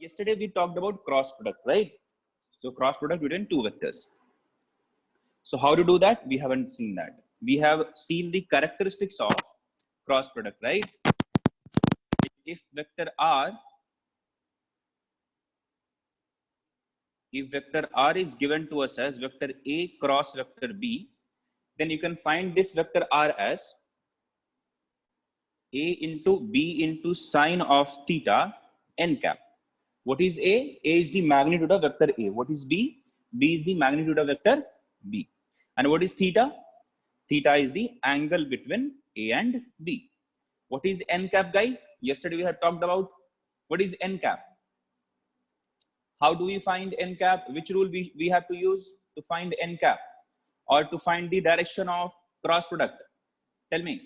yesterday we talked about cross product, right? So cross product between two vectors. So how to do that? We haven't seen that. We have seen the characteristics of cross product, right? If vector R is given to us as vector A cross vector B, then you can find this vector R as A into B into sine of theta n cap. What is A? A is the magnitude of vector A. What is B? B is the magnitude of vector B. And what is theta? Theta is the angle between A and B. What is n cap, guys? Yesterday we had talked about what is n cap. How do we find n cap? Which rule we have to use to find n cap or to find the direction of cross product? Tell me.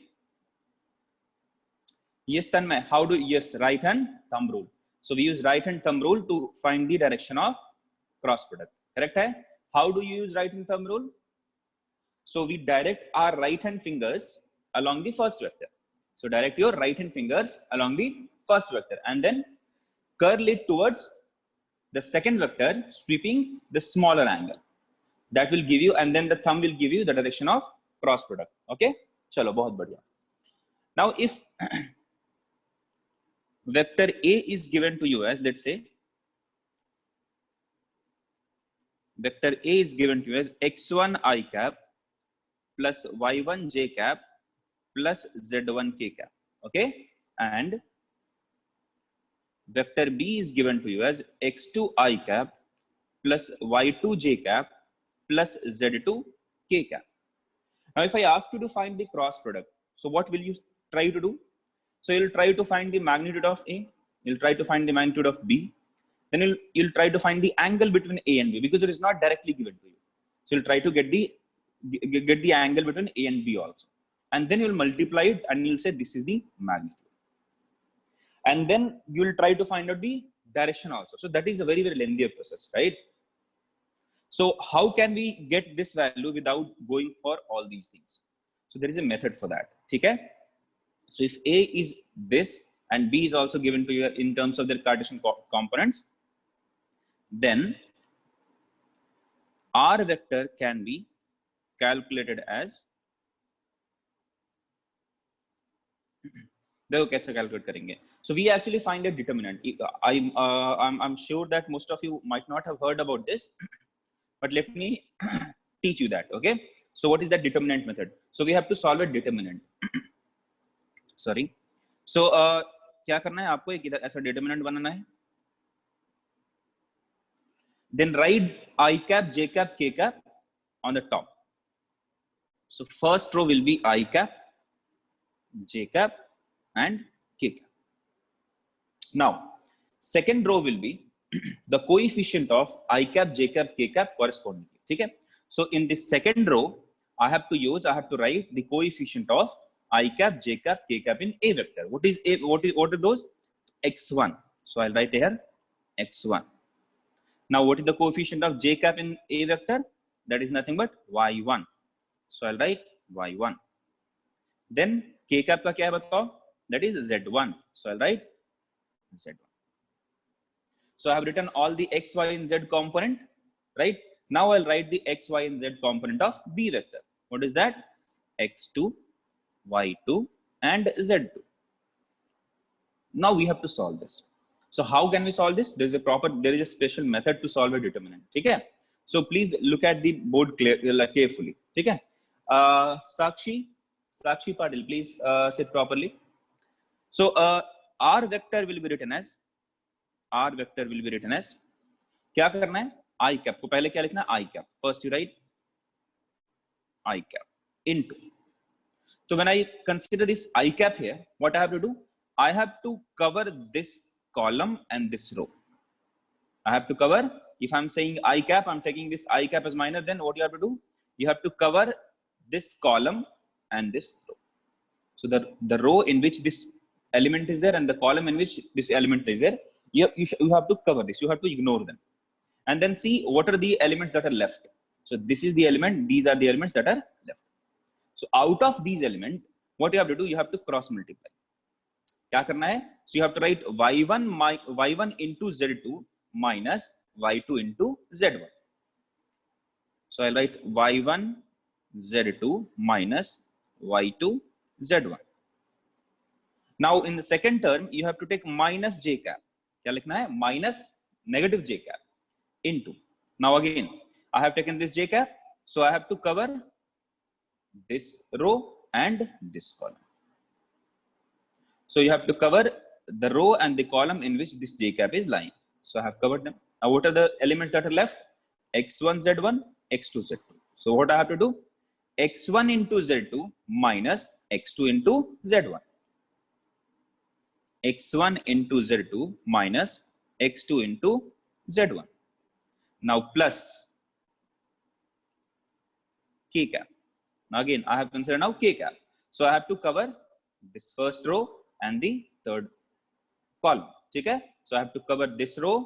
Yes, Tanmay. How do yes, right hand thumb rule. So we use right hand thumb rule to find the direction of cross product. Correct? Hai? How do you use right hand thumb rule? So we direct our right hand fingers along the first vector. So direct your right hand fingers along the first vector and then curl it towards the second vector, sweeping the smaller angle. That will give you, and then the thumb will give you the direction of cross product. Okay? Chalo, bahut badhiya. Now, if vector A is given to you as, let's say, vector A is given to you as x1 I cap plus y1 j cap plus z1 k cap. Okay? And vector B is given to you as x2 I cap plus y2 j cap plus z2 k cap. Now, if I ask you to find the cross product, so what will you try to do? So you'll try to find the magnitude of A, you'll try to find the magnitude of B, then you'll try to find the angle between A and B because it is not directly given to you. So you'll try to get the angle between A and B also. And then you'll multiply it and you'll say this is the magnitude. And then you'll try to find out the direction also. So that is a very, very lengthy process, right? So how can we get this value without going for all these things? So there is a method for that. Okay? So if A is this and B is also given to you in terms of their Cartesian components, then R vector can be calculated as, देखो कैसे calculate करेंगे. So we actually find a determinant. I'm sure that most of you might not have heard about this, but let me teach you that. Okay. So what is that determinant method? So we have to solve a determinant. Sorry. So क्या करना है आपको? एक ऐसा determinant बनाना है. Then write I cap, J cap, K cap on the top. So first row will be I cap, J cap, and K cap. Now, second row will be the coefficient of I cap, J cap, K cap correspondingly. Okay? So in this second row, I have to write the coefficient of I cap, J cap, K cap in A vector. What is A? What are those? X1. So I'll write here X1. Now, what is the coefficient of J cap in A vector? That is nothing but Y1. So I'll write Y1. Then K cap का क्या है बताओ? That is Z1. So I'll write Z1. So I have written all the X, Y, and Z component, right? Now I'll write the X, Y, and Z component of B vector. What is that? X2, Y2, and Z2. Now we have to solve this. So how can we solve this? There is a special method to solve a determinant. Okay? So please look at the board carefully. Okay? Sakshi Patil, please sit properly. So R vector will be written as क्या करना है? I cap को पहले क्या लिखना है? I cap. First you write I cap into. So when I consider this I cap here, what I have to do? I have to cover this column and this row. I have to cover, if I'm saying I cap, I'm taking this I cap as minor, then what you have to do? You have to cover this column and this row. So the row in which this element is there and the column in which this element is there, you have to cover this. You have to ignore them. And then see what are the elements that are left. So this is the element, these are the elements that are left. So out of these elements, what you have to do? You have to cross multiply. क्या करना है? So you have to write y1 into z2 minus y2 into z1. So I'll write y1 z2 minus y2 z1. Now in the second term you have to take minus j cap. क्या लिखना है? Minus negative j cap into. Now again I have taken this j cap, so I have to cover this row and this column. So you have to cover the row and the column in which this j cap is lying. So I have covered them. Now what are the elements that are left? x1 z1, x2 z2. So what I have to do? x1 into z2 minus x2 into z1. x1 into z2 minus x2 into z1. Now plus k cap. Now again I have considered now k cap. So I have to cover this first row and the third column. ठीक है? So I have to cover this row,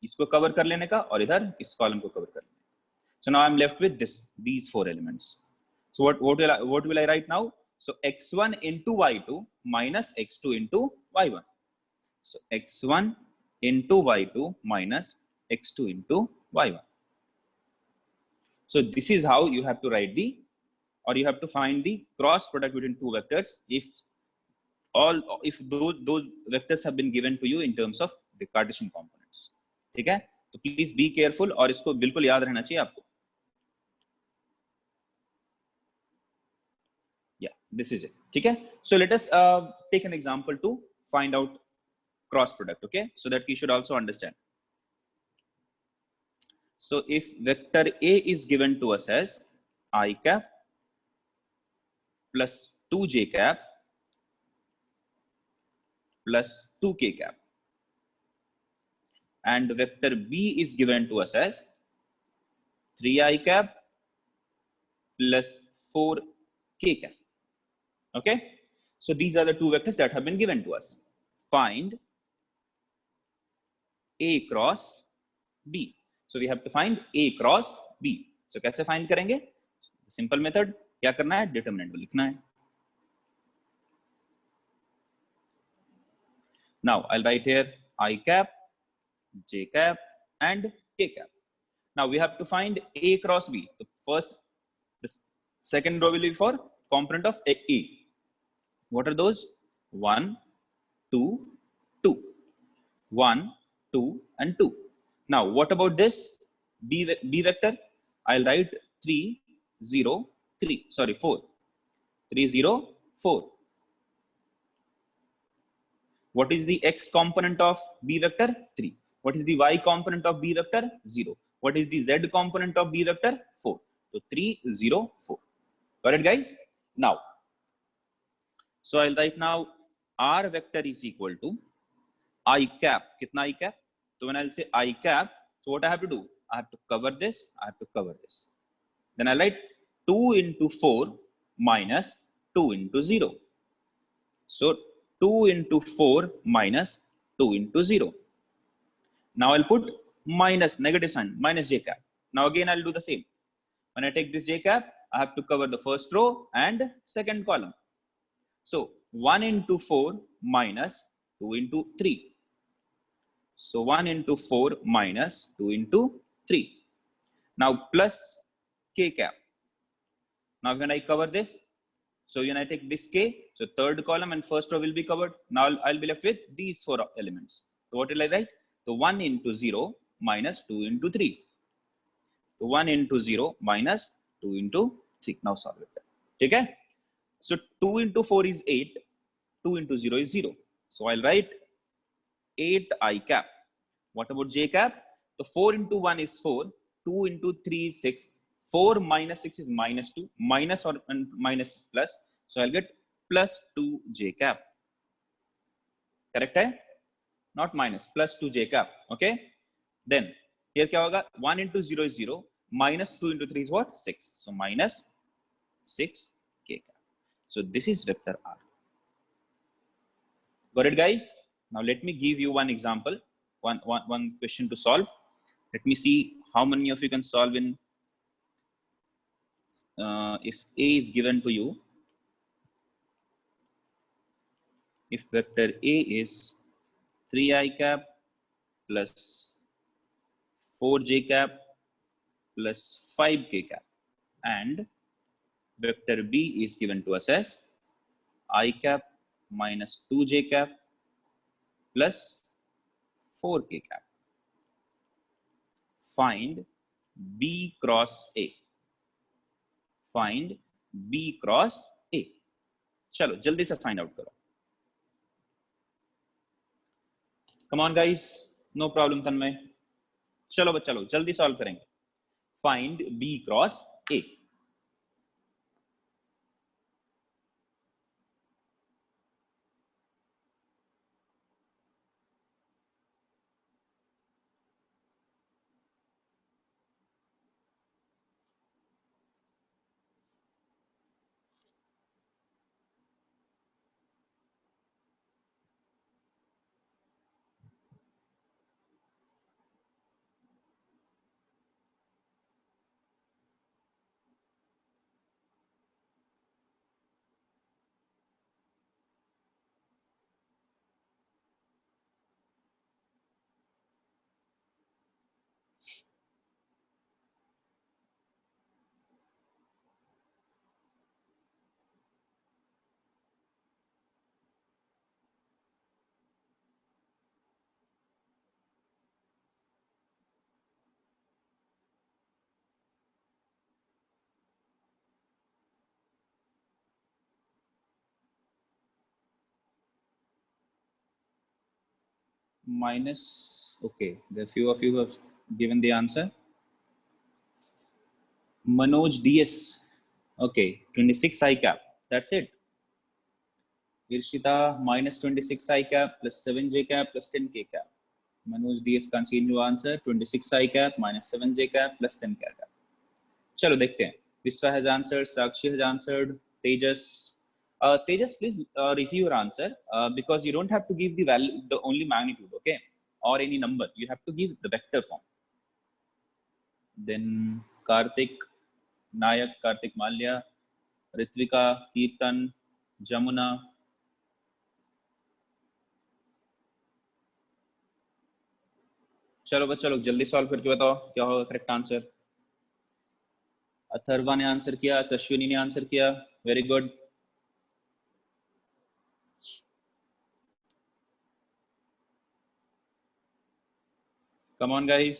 इसको cover कर लेने का, और इधर इस column को cover कर लेने का. So now I'm left with these four elements. So what will I write now? So x1 into y2 minus x2 into y1. So x1 into y2 minus x2 into y1. So this is how you have to write you have to find the cross product between two vectors if those vectors have been given to you in terms of the Cartesian components. ठीक है? तो please be careful और इसको बिल्कुल याद रहना चाहिए आपको. Yeah, this is it. ठीक है? So let us take an example to find out cross product. Okay, so that you should also understand. So if vector A is given to us as I cap plus 2j cap plus 2k cap, and vector B is given to us as 3i cap plus 4k cap. Okay, so these are the two vectors that have been given to us. Find A cross B. So we have to find A cross B. So कैसे find करेंगे? Simple method. क्या करना है? Determinant को लिखना है. Now I'll write here I cap, J cap and K cap. Now we have to find A cross B. So first, the second row will be for component of A. What are those? 1, 2, 2. 1, 2 and 2. Now what about this B vector? I'll write 3, 0, 3. Sorry, 4. 3, 0, 4. What is the x component of B vector? 3. What is the y component of B vector? 0. What is the z component of B vector? 4. So 3, 0, 4. Got it, guys? Now, so I'll write now R vector is equal to I cap. Kitna I cap? So when I'll say I cap, so what I have to do? I have to cover this, I have to cover this. Then I'll write 2 into 4 minus 2 into 0. So 2 into 4 minus 2 into 0. Now I'll put minus, negative sign, minus j cap. Now again I'll do the same. When I take this j cap, I have to cover the first row and second column. So 1 into 4 minus 2 into 3. So 1 into 4 minus 2 into 3. Now plus k cap. Now when I cover this, so when I take this k, so third column and first row will be covered. Now I'll be left with these four elements. So what will I write? So 1 into 0 minus 2 into 3. So 1 into 0 minus 2 into 3. Now solve it. Okay? So 2 into 4 is 8. 2 into 0 is 0. So I'll write 8 I cap. What about j cap? So 4 into 1 is 4. 2 into 3 is 6. 4 minus 6 is minus 2. Minus or minus is plus. So I'll get plus 2 j cap. Correct hai? Not minus. Plus 2 j cap. Okay? Then here kya hoga? 1 into 0 is 0. Minus 2 into 3 is what? 6. So minus 6 k cap. So this is vector R. Got it, guys? Now let me give you one example. One question to solve. Let me see how many of you can solve in if A is given to you. if vector A is 3 I cap plus 4 j cap plus 5 k cap, and vector B is given to us as I cap minus 2 j cap plus 4 k cap. Find B cross A. Find B cross A. चलो जल्दी से find out करो. Come on guys, no problem Tanmay. चलो चलो जल्दी solve करेंगे. Find B cross A. Minus, okay, the few of you have given the answer. Manoj DS, okay, 26 I cap, that's it. Irshita minus 26 I cap plus 7 j cap plus 10 k cap. Manoj DS का change answer 26 I cap minus 7 j cap plus 10 k cap. चलो देखते हैं. Vishwa has answered, Sakshi has answered, Tejas. Tejas, please review your answer because you don't have to give the value, the only magnitude, okay, or any number. You have to give the vector form. Then Karthik Nayak, Karthik Malya, Ritvika, Kirtan, Jamuna. चलो बच्चा लोग जल्दी solve करके बताओ क्या होगा correct answer. Atharva ने answer किया, अश्विनी ने आंसर किया, very good. Come on guys.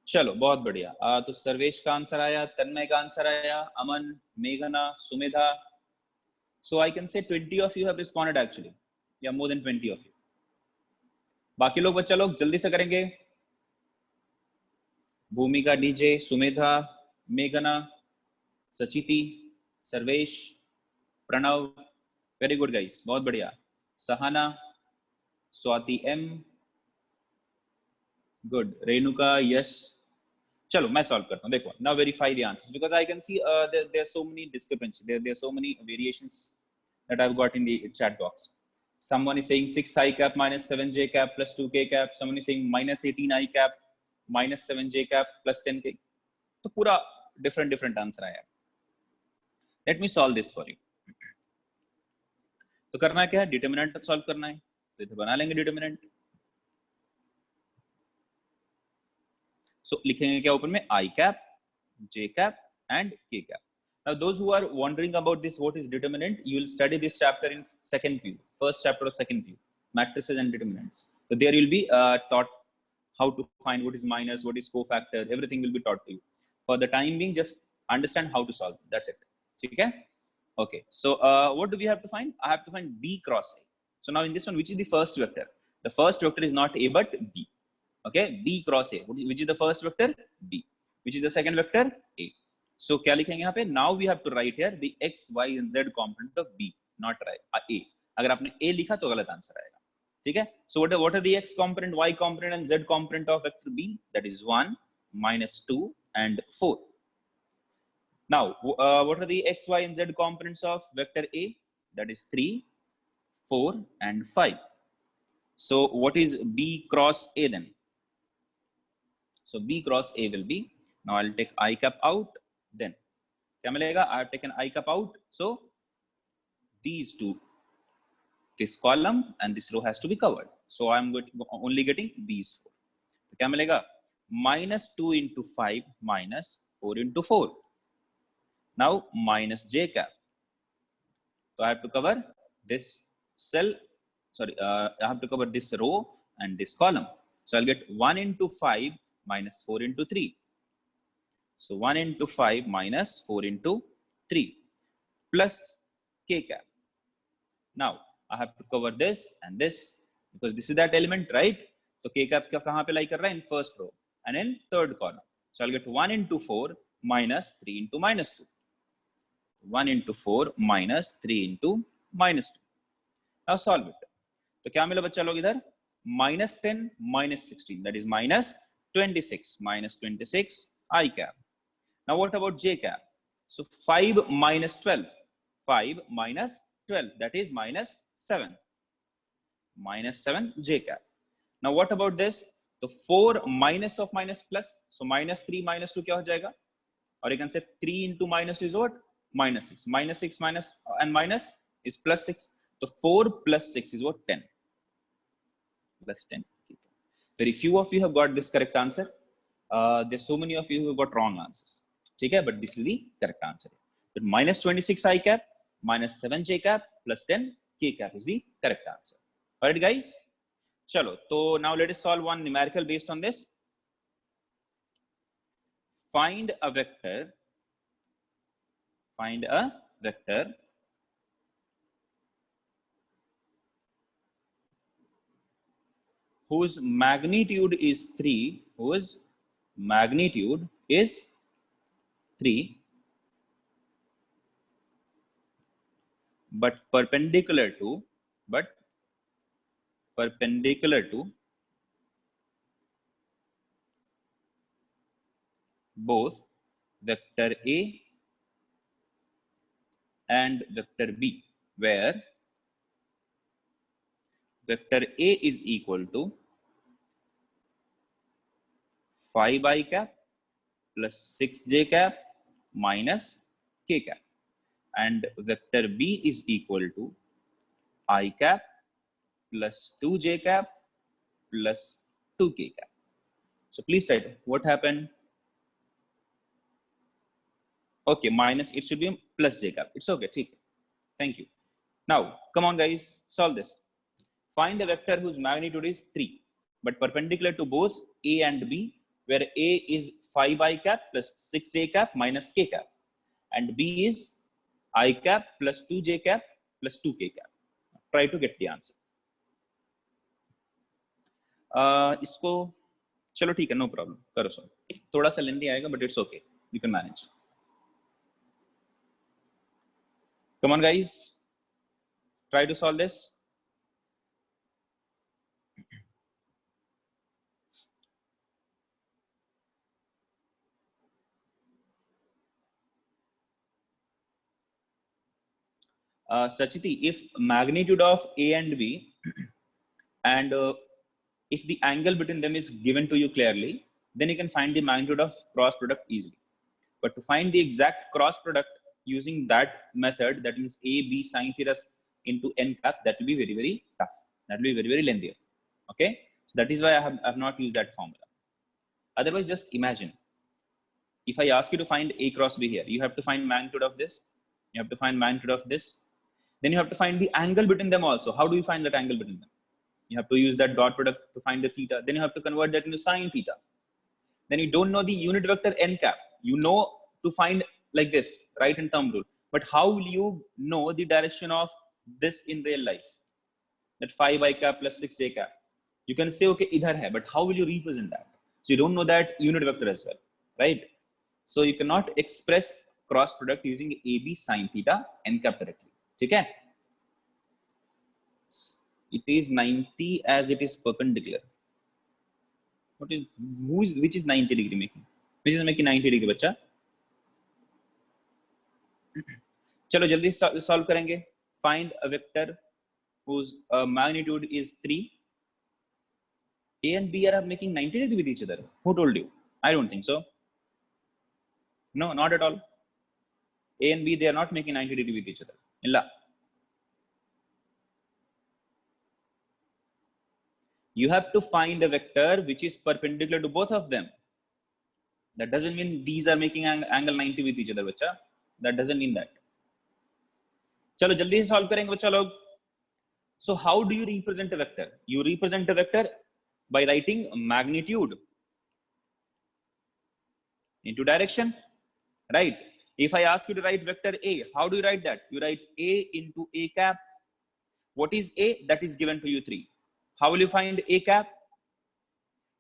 चलो बहुत बढ़िया. तो सर्वेश का आंसर आया, तन्मय का आंसर आया, अमन, मेघना, सुमेधा. सो I can say 20 of you have responded actually, या मोर देन 20 ऑफ यू. बाकी लोग बच्चा लोग जल्दी से करेंगे. भूमिका, डीजे, सुमेधा, मेघना, Sachiti, Sarvesh, Pranav, very good guys, बहुत बढ़िया. Sahana, Swati M, good. रेणुका, यश. चलो मैं सॉल्व करता हूँ. देखो, now verify the answers because I can see there are so many discrepancy, there are so many variations that I've got in the chat box. Someone is saying 6 I cap minus 7 j cap plus 2 k cap. Someone is saying minus 18 I cap minus 7 j cap plus 10 k. तो पूरा different answer आया. Let me solve this for you. तो करना क्या है, determinant solve करना है. तो इधर बना लेंगे डिटरमिनेंट. सो लिखेंगे क्या ऊपर में, I cap, J cap and K cap. Now, those who are wondering about this, what is determinant, you will study this chapter in second PU, first chapter of second PU, matrices and determinants. So there you will be taught how to find what is minus, what is cofactor, everything will be taught to you. For the time being, just understand how to solve. That's it. Okay. Okay. So what do we have to find? I have to find B cross A. So now in this one, which is the first vector? The first vector is not A but B. Okay. B cross A. Which is the first vector? B. Which is the second vector? A. So क्या लिखेंगे यहाँ पे? Now we have to write here the x, y and z component of B, not A. अगर आपने A लिखा तो गलत answer आएगा. ठीक है? So what are the x component, y component and z component of vector B? That is 1, minus 2 and 4. Now what are the x, y and z components of vector A? That is 3, 4 and 5. So what is B cross A then? So B cross A will be, now I'll take I cap out. Then क्या मिलेगा? I have taken I cap out, so these two this column and this row has to be covered. So I'm only getting these four. तो क्या मिलेगा? -2 into 5 minus 4 into 4. Now minus j cap. So I have to cover this cell. Sorry, I have to cover this row and this column. So I'll get 1 into 5 minus 4 into 3. So 1 into 5 minus 4 into 3 plus k cap. Now I have to cover this and this because this is that element, right? So k cap kahan pe lie kar raha hai? In first row and in third column. So I'll get 1 into 4 minus 3 into minus 2. 1 into 4 minus 3 into minus 2. Now solve it. तो क्या मिला बच्चा लोग इधर? -10 minus 16, that is minus 26. Minus 26 I cap. Now what about j cap? So 5 minus 12. 5 minus 12, that is minus 7. Minus 7 j cap. Now what about this? So 4 minus of minus plus. So minus 3 minus 2 क्या हो जाएगा? Or you can say 3 into minus 2 is what? Minus 6. Minus 6 minus and minus is plus 6. So 4 plus 6 is what? 10. Plus 10. Very few of you have got this correct answer. There's so many of you who have got wrong answers. Okay, but this is the correct answer. But minus 26 I cap, minus 7 j cap, plus 10 k cap is the correct answer. Alright, guys. Chalo. So now let us solve one numerical based on this. Find a vector. Find a vector whose magnitude is 3. Whose magnitude is 3, but perpendicular to both vector A and vector B, where vector A is equal to 5 I cap plus 6 j cap minus k cap, and vector B is equal to I cap plus 2 j cap plus 2 k cap. So please type what happened. Okay, minus, it should be plus j cap. It's okay. Thank you. Now come on guys, solve this. Find a vector whose magnitude is 3 but perpendicular to both A and B, where A is 5 I cap plus 6 j cap minus k cap, and B is I cap plus 2 j cap plus 2 k cap. Try to get the answer. इसको चलो ठीक है, no problem, करो सो. थोड़ा सा लेंदी आएगा but it's okay, you can manage. Come on guys, try to solve this. Sachiti, if magnitude of A and B and if the angle between them is given to you clearly, then you can find the magnitude of cross product easily. But to find the exact cross product using that method, that means A, B sin theta into n cap, that will be very, very tough. That will be very, very lengthy. Okay. So that is why I have not used that formula. Otherwise, just imagine. If I ask you to find A cross B here, you have to find magnitude of this. You have to find magnitude of this. Then you have to find the angle between them also. How do you find that angle between them? You have to use that dot product to find the theta. Then you have to convert that into sine theta. Then you don't know the unit vector n cap. You know to find like this, right, in term rule. But how will you know the direction of this in real life? That 5 I cap plus 6 j cap. You can say, okay, idhar hai, but how will you represent that? So you don't know that unit vector as well, right? So you cannot express cross product using AB sin theta n cap directly. Okay? It is 90 as it is perpendicular. Which is 90 degree making? Which is making 90 degree, बच्चा? चलो जल्दी solve करेंगे. Find a vector whose magnitude is 3. A and B are making 90 degree with each other. Who told you? I don't think so. No, not at all. A and B, they are not making 90 degree with each other. Illa. You have to find a vector which is perpendicular to both of them. That doesn't mean these are making angle 90 with each other, बच्चा. That doesn't mean that. चलो जल्दी से solve करेंगे बच्चा लोग. So how do you represent a vector? You represent a vector by writing magnitude into direction, right? If I ask you to write vector A, how do you write that? You write A into A cap. What is A? That is given to you 3. How will you find A cap?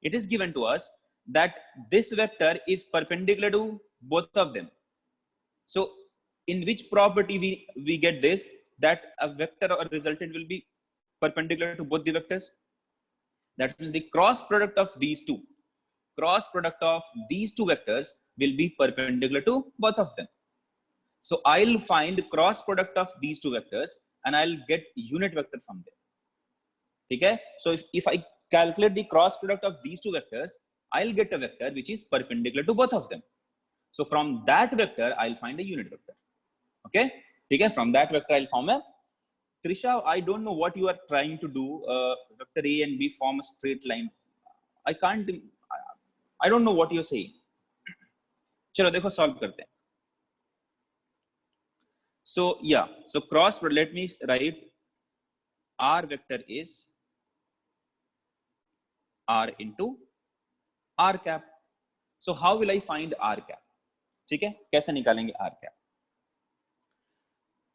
It is given to us that this vector is perpendicular to both of them. So in which property we get this, that a vector or resultant will be perpendicular to both the vectors? That means the cross product of these two. Cross product of these two vectors will be perpendicular to both of them. So I'll find cross product of these two vectors and I'll get unit vector from there. Okay? So if I calculate the cross product of these two vectors, I'll get a vector which is perpendicular to both of them. So from that vector, I'll find a unit vector. Okay? Okay? From that vector, I'll form a. Trisha, I don't know what you are trying to do. Vector A and B form a straight line. I can't. I don't know what you're saying. चलो देखो solve करते हैं. So yeah, so cross. Let me write. R vector is R into R cap. So how will I find R cap? ठीक है, कैसे निकालेंगे R cap?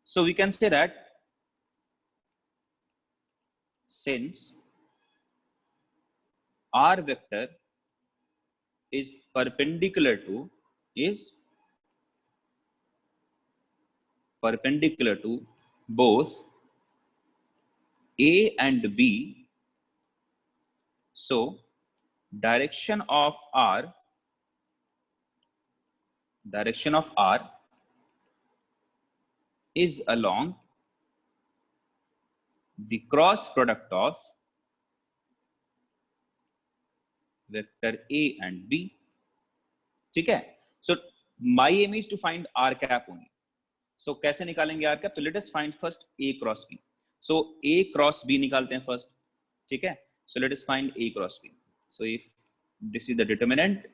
So we can say that since R vector is perpendicular to both A and B, so direction of R is along the cross product of vector A and B. ठीक है? So my aim is to find R cap only. So कैसे निकालेंगे R cap? So let us find first A cross B. So A cross B निकालते हैं first. ठीक है? So let us find A cross B. So if this is the determinant,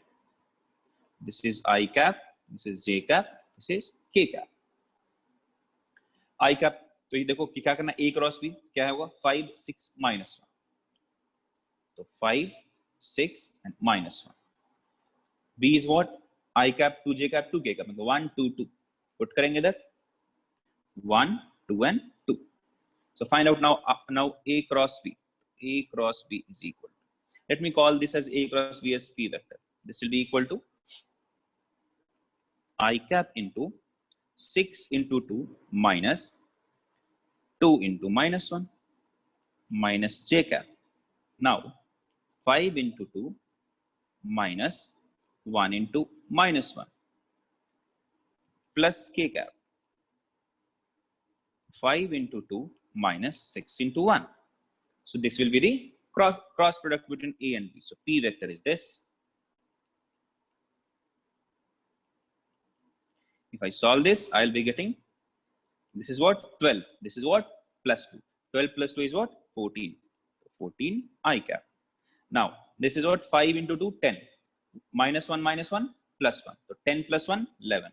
this is I cap, this is J cap, this is K cap. I cap, तो ये देखो कि क्या करना, A cross B क्या होगा, 5 6 minus 1. तो 5 6 and minus 1. B is what? I cap 2 J cap 2 K cap. 1 2 2. Put करेंगे इधर 1 2 and 2. So find out now A cross B. A cross B is equal to. Let me call this as A cross B as P vector. This will be equal to I cap into 6 into 2 minus 2 into minus 1 minus J cap. Now 5 into 2 minus 1 into minus 1 plus K cap. 5 into 2 minus 6 into 1. So this will be the cross product between A and B. So P vector is this. If I solve this, I'll be getting, this is what? 12. This is what? Plus 2. 12 plus 2 is what? 14. 14 I cap. Now, this is what? 5 into 2, 10. Minus 1 plus 1. So 10 plus 1, 11.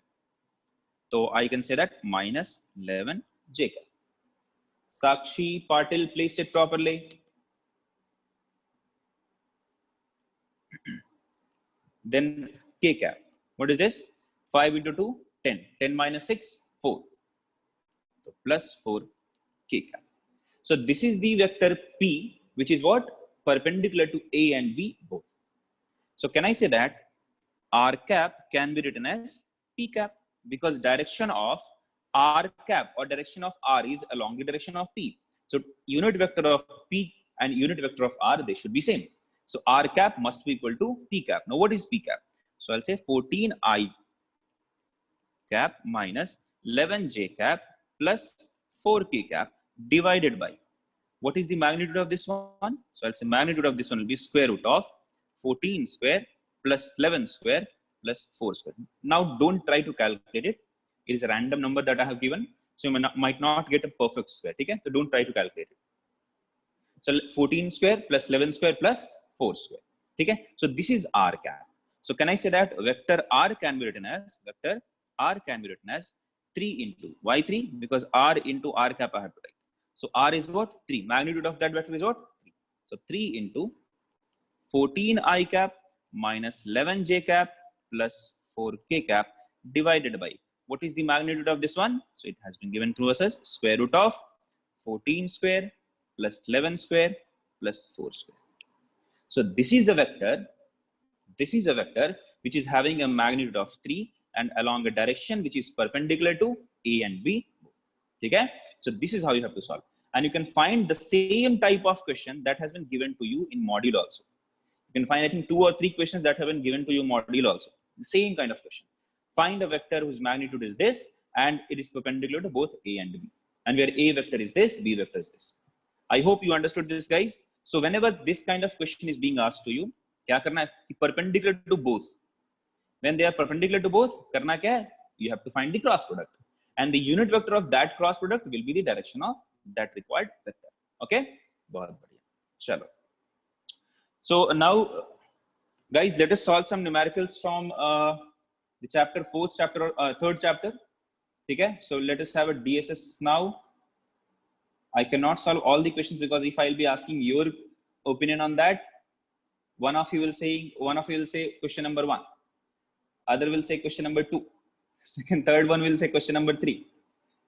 So I can say that minus 11 J cap. Sakshi Patil, place it properly. Then K cap. What is this? 5 into 2, 10. 10 minus 6, 4. So plus 4 K cap. So this is the vector P, which is what? Perpendicular to A and B both. So can I say that R cap can be written as P cap, because direction of R cap or direction of R is along the direction of P. So unit vector of P and unit vector of R, they should be same. So R cap must be equal to P cap. Now what is P cap? So I'll say 14 I cap minus 11 J cap plus 4 K cap divided by, what is the magnitude of this one? So I'll say magnitude of this one will be square root of 14 square plus 11 square plus 4 square. Now don't try to calculate it. It is a random number that I have given. So you might not get a perfect square. Okay? So don't try to calculate it. So 14 square plus 11 square plus 4 square. Okay, so this is r cap. So can I say that vector r can be written as 3 into why 3? Because r into r cap I have to write. So r is what? 3. Magnitude of that vector is what? 3. So 3 into 14 I cap minus 11 j cap plus 4 k cap divided by, what is the magnitude of this one? So it has been given to us as square root of 14 square plus 11 square plus 4 square. So this is a vector which is having a magnitude of 3 and along a direction which is perpendicular to A and B. Okay? So this is how you have to solve. And you can find the same type of question that has been given to you in module also. You can find, I think, 2 or 3 questions that have been given to you module also. The same kind of question. Find a vector whose magnitude is this and it is perpendicular to both A and B. And where A vector is this, B vector is this. I hope you understood this, guys. So whenever this kind of question is being asked to you, क्या करना है? Perpendicular to both. When they are perpendicular to both, करना क्या है? You have to find the cross product. And the unit vector of that cross product will be the direction of that required vector. Okay? बहुत बढ़िया. चलो. So now, guys, let us solve some numericals from the chapter 4th chapter, 3rd chapter. Okay? So let us have a DSS now. I cannot solve all the questions because if I'll be asking your opinion on that, one of you will say question number 1, other will say question number 2, third one will say question number 3.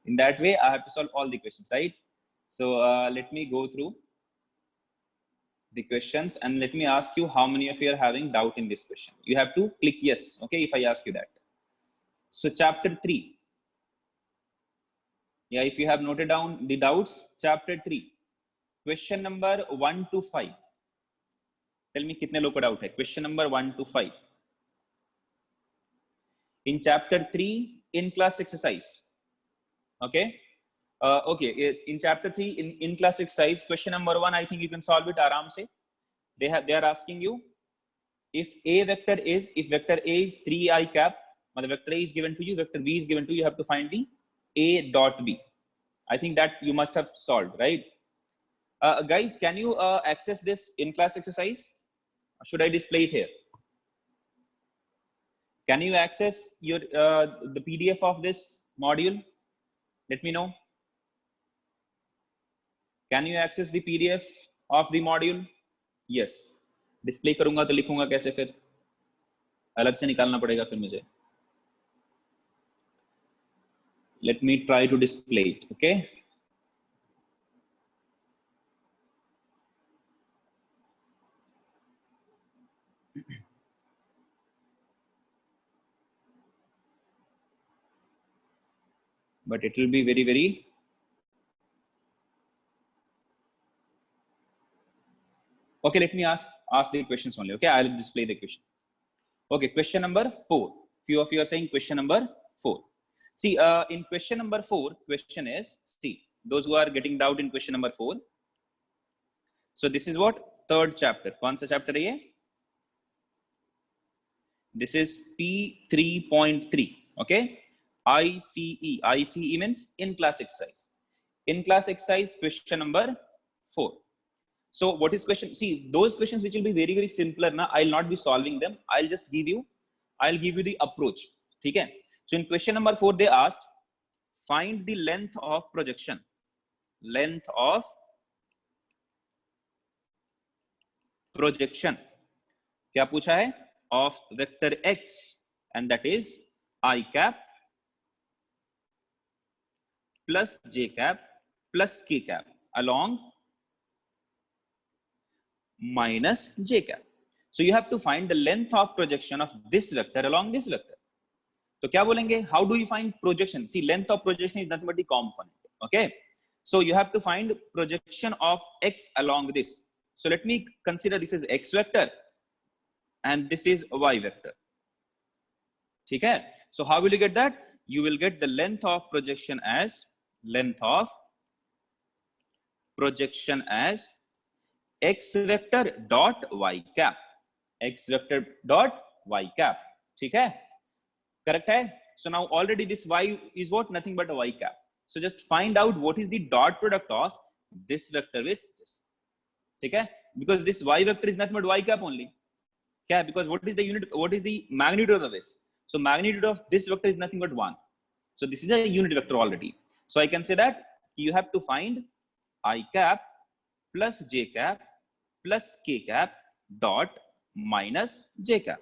In that way, I have to solve all the questions, right? So let me go through the questions and let me ask you how many of you are having doubt in this question. You have to click yes, okay, if I ask you that. So chapter 3. Yeah, if you have noted down the doubts, chapter 3, question number 1 to 5. Tell me kitne log ko doubt hai. Question number 1 to 5. In chapter 3, in class exercise. Okay. Okay. In chapter 3, in class exercise, question number 1, I think you can solve it aram se. They are asking you if vector A is 3I cap, vector A is given to you, vector B is given to you, you have to find the A dot B. I think that you must have solved, right? Guys, can you access this in class exercise? Should I display it here? Can you access your the PDF of this module? Let me know. Can you access the PDF of the module? Yes. Display करूंगा तो लिखूंगा कैसे फिर? अलग से निकालना पड़ेगा फिर मुझे. Let me try to display it. Okay. But it will be very, very okay. Let me ask the questions only. Okay, I'll display the question. Okay, question number 4. Few of you are saying question number 4. See, in question number 4, question is, see, those who are getting doubt in question number 4. So this is what? 3rd chapter. कौन सा chapter है ये? This is P3.3. Okay. ICE means in class exercise. In class exercise, question number 4. So what is question? See, those questions which will be very, very simpler. Now I'll not be solving them. I'll give you the approach. Okay. So in question number 4, they asked, find the length of projection. Length of projection. क्या पूछा है? Of vector x, and that is I cap plus j cap plus k cap along minus j cap. So you have to find the length of projection of this vector along this vector. So क्या बोलेंगे? How do you find projection? See, length of projection is nothing but the component. Okay. So you have to find projection of x along this. So let me consider this is x vector and this is y vector. ठीक है? So how will you get that? You will get the length of projection as x vector dot y cap. X vector dot y cap. ठीक है? Correct है? So now already this y is what? Nothing but a y cap. So just find out what is the dot product of this vector with this. ठीक है, because this y vector is nothing but y cap only. क्या है? Because what is the magnitude of this? So magnitude of this vector is nothing but 1. So this is a unit vector already. So I can say that you have to find I cap plus j cap plus k cap dot minus j cap.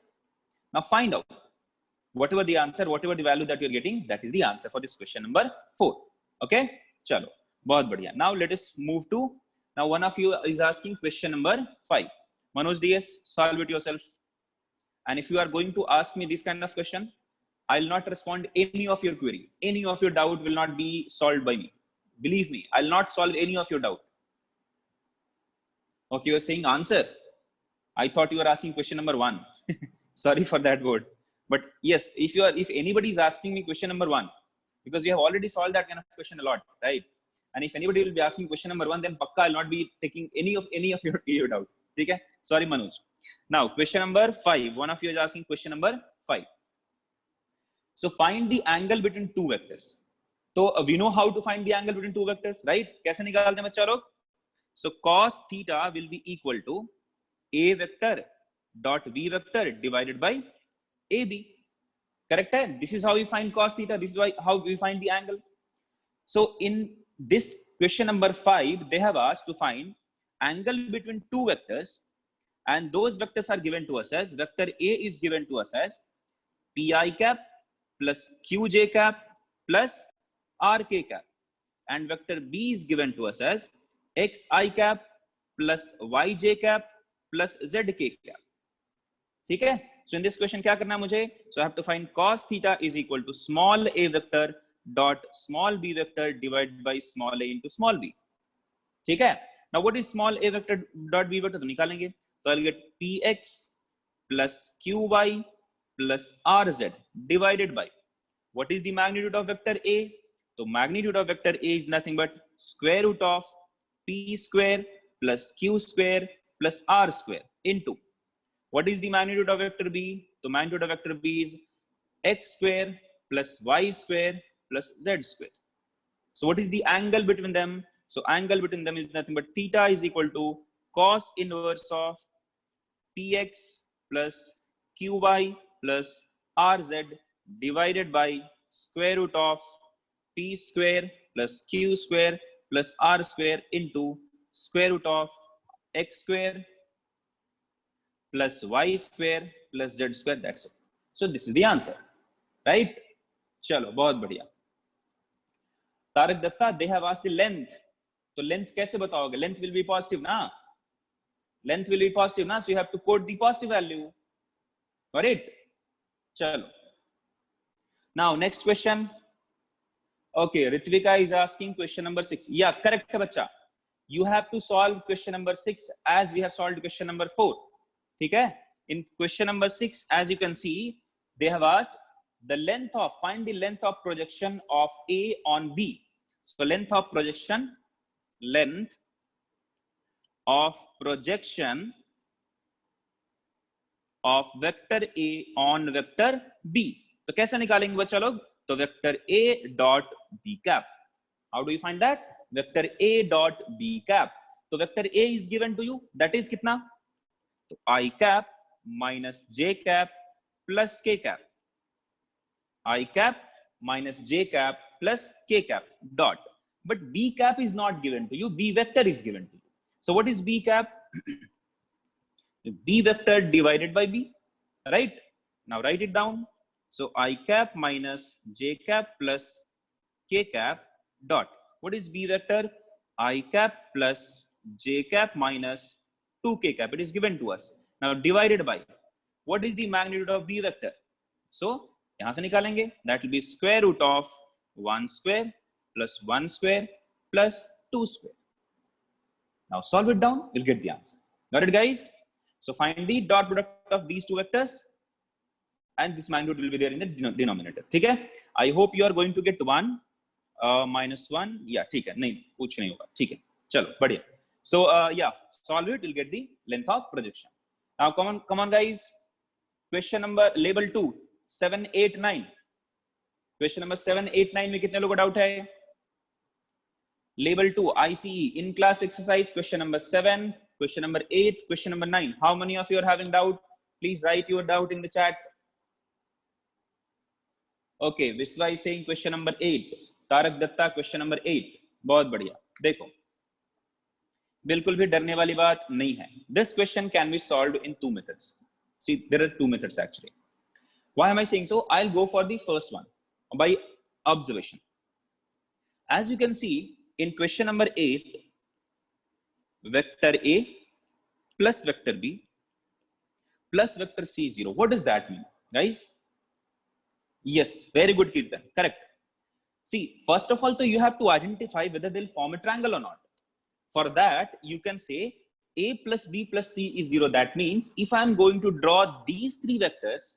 Now find out whatever the answer, whatever the value that you're getting, that is the answer for this question number 4. Okay, chalo, बहुत बढ़िया. Now let us move to, now one of you is asking question number 5. Manoj DS, solve it yourself. And if you are going to ask me this kind of question, I'll not respond any of your query. Any of your doubt will not be solved by me. Believe me, I'll not solve any of your doubt. Okay, you are saying answer. I thought you were asking question number 1. Sorry for that word. But yes, if anybody is asking me question number 1, because we have already solved that kind of question a lot, right? And if anybody will be asking question number 1, then pakka I'll not be taking any of your doubt. Okay? Sorry, Manoj. Now, question number 5. One of you is asking question number 5. So find the angle between two vectors. So we know how to find the angle between two vectors, right? कैसे निकालते हैं बच्चा लोग? So cos theta will be equal to a vector dot b vector divided by AB. Correct hai? This is how we find cos theta. This is how we find the angle. So in this question number 5, they have asked to find angle between two vectors, and those vectors are given to us as, vector A is given to us as pi cap plus qj cap plus rk cap, and vector B is given to us as xi cap plus yj cap plus zk cap. ठीक है? So in this question क्या करना है मुझे? So I have to find cos theta is equal to small a vector dot small b vector divided by small a into small b. ठीक है? Now what is small a vector dot b vector? तो निकालेंगे. So I'll get px plus qy plus rz divided by, what is the magnitude of vector a? So magnitude of vector a is nothing but square root of p square plus q square plus r square into, what is the magnitude of vector b? So magnitude of vector b is x square plus y square plus z square. So what is the angle between them? So angle between them is nothing but theta is equal to cos inverse of px plus qy plus rz divided by square root of p square plus q square plus r square into square root of x square plus y square plus z square. That's it. So this is the answer, right? Chalo, बहुत बढ़िया. Tarak Datta, they have asked the length. So length कैसे बताओगे? Length will be positive ना? Length will be positive ना? So you have to quote the positive value. Got it? Chalo. Now next question. Okay, Ritvika is asking question number 6. Yeah, correct बच्चा. You have to solve question number 6 as we have solved question number 4. ठीक है? In question number 6, as you can see, they have asked the length of, find the length of projection of A on B. So length of projection of vector A on vector B. तो कैसे निकालेंगे बच्चा लोग? तो vector A dot B cap. How do you find that? Vector A dot B cap. तो vector A is given to you. That is कितना? तो I cap minus j cap plus k cap. I cap minus j cap plus k cap dot. But B cap is not given to you. B vector is given to you. So what is B cap? B vector divided by B, right? Now write it down. So I cap minus j cap plus k cap dot. What is B vector? I cap plus j cap minus 2k cap. It is given to us. Now divided by, what is the magnitude of B vector? So यहाँ से निकालेंगे. That will be square root of 1 square plus 1 square plus 2 square. Now solve it down, you'll get the answer. Got it, guys? So find the dot product of these two vectors, and this magnitude will be there in the denominator. ठीक है? I hope you are going to get 1 minus 1. Yeah, ठीक है. नहीं, कुछ नहीं होगा. ठीक है. चलो, बढ़िया. So yeah, solve it. You'll get the length of projection. Now come on, guys. Question number label 2, 7, 8, 9. Question number 7, 8, 9 में कितने लोगों को डाउट है? Label 2, ICE, in class exercise, question number 7, question number 8, question number 9. How many of you are having doubt? Please write your doubt in the chat. Okay, Vishwa is saying question number 8. Tarak Dutta question number 8. बहुत बढ़िया. देखो, बिल्कुल भी डरने वाली बात नहीं है. This question can be solved in 2 methods. See, there are 2 methods actually. Why am I saying so? I'll go for the first one by observation. As you can see in question number 8, vector A plus vector B plus vector C is 0. What does that mean, guys? Yes, very good, Kirtan. Correct. See, first of all, so you have to identify whether they'll form a triangle or not. For that, you can say A plus B plus C is 0. That means if I'm going to draw these 3 vectors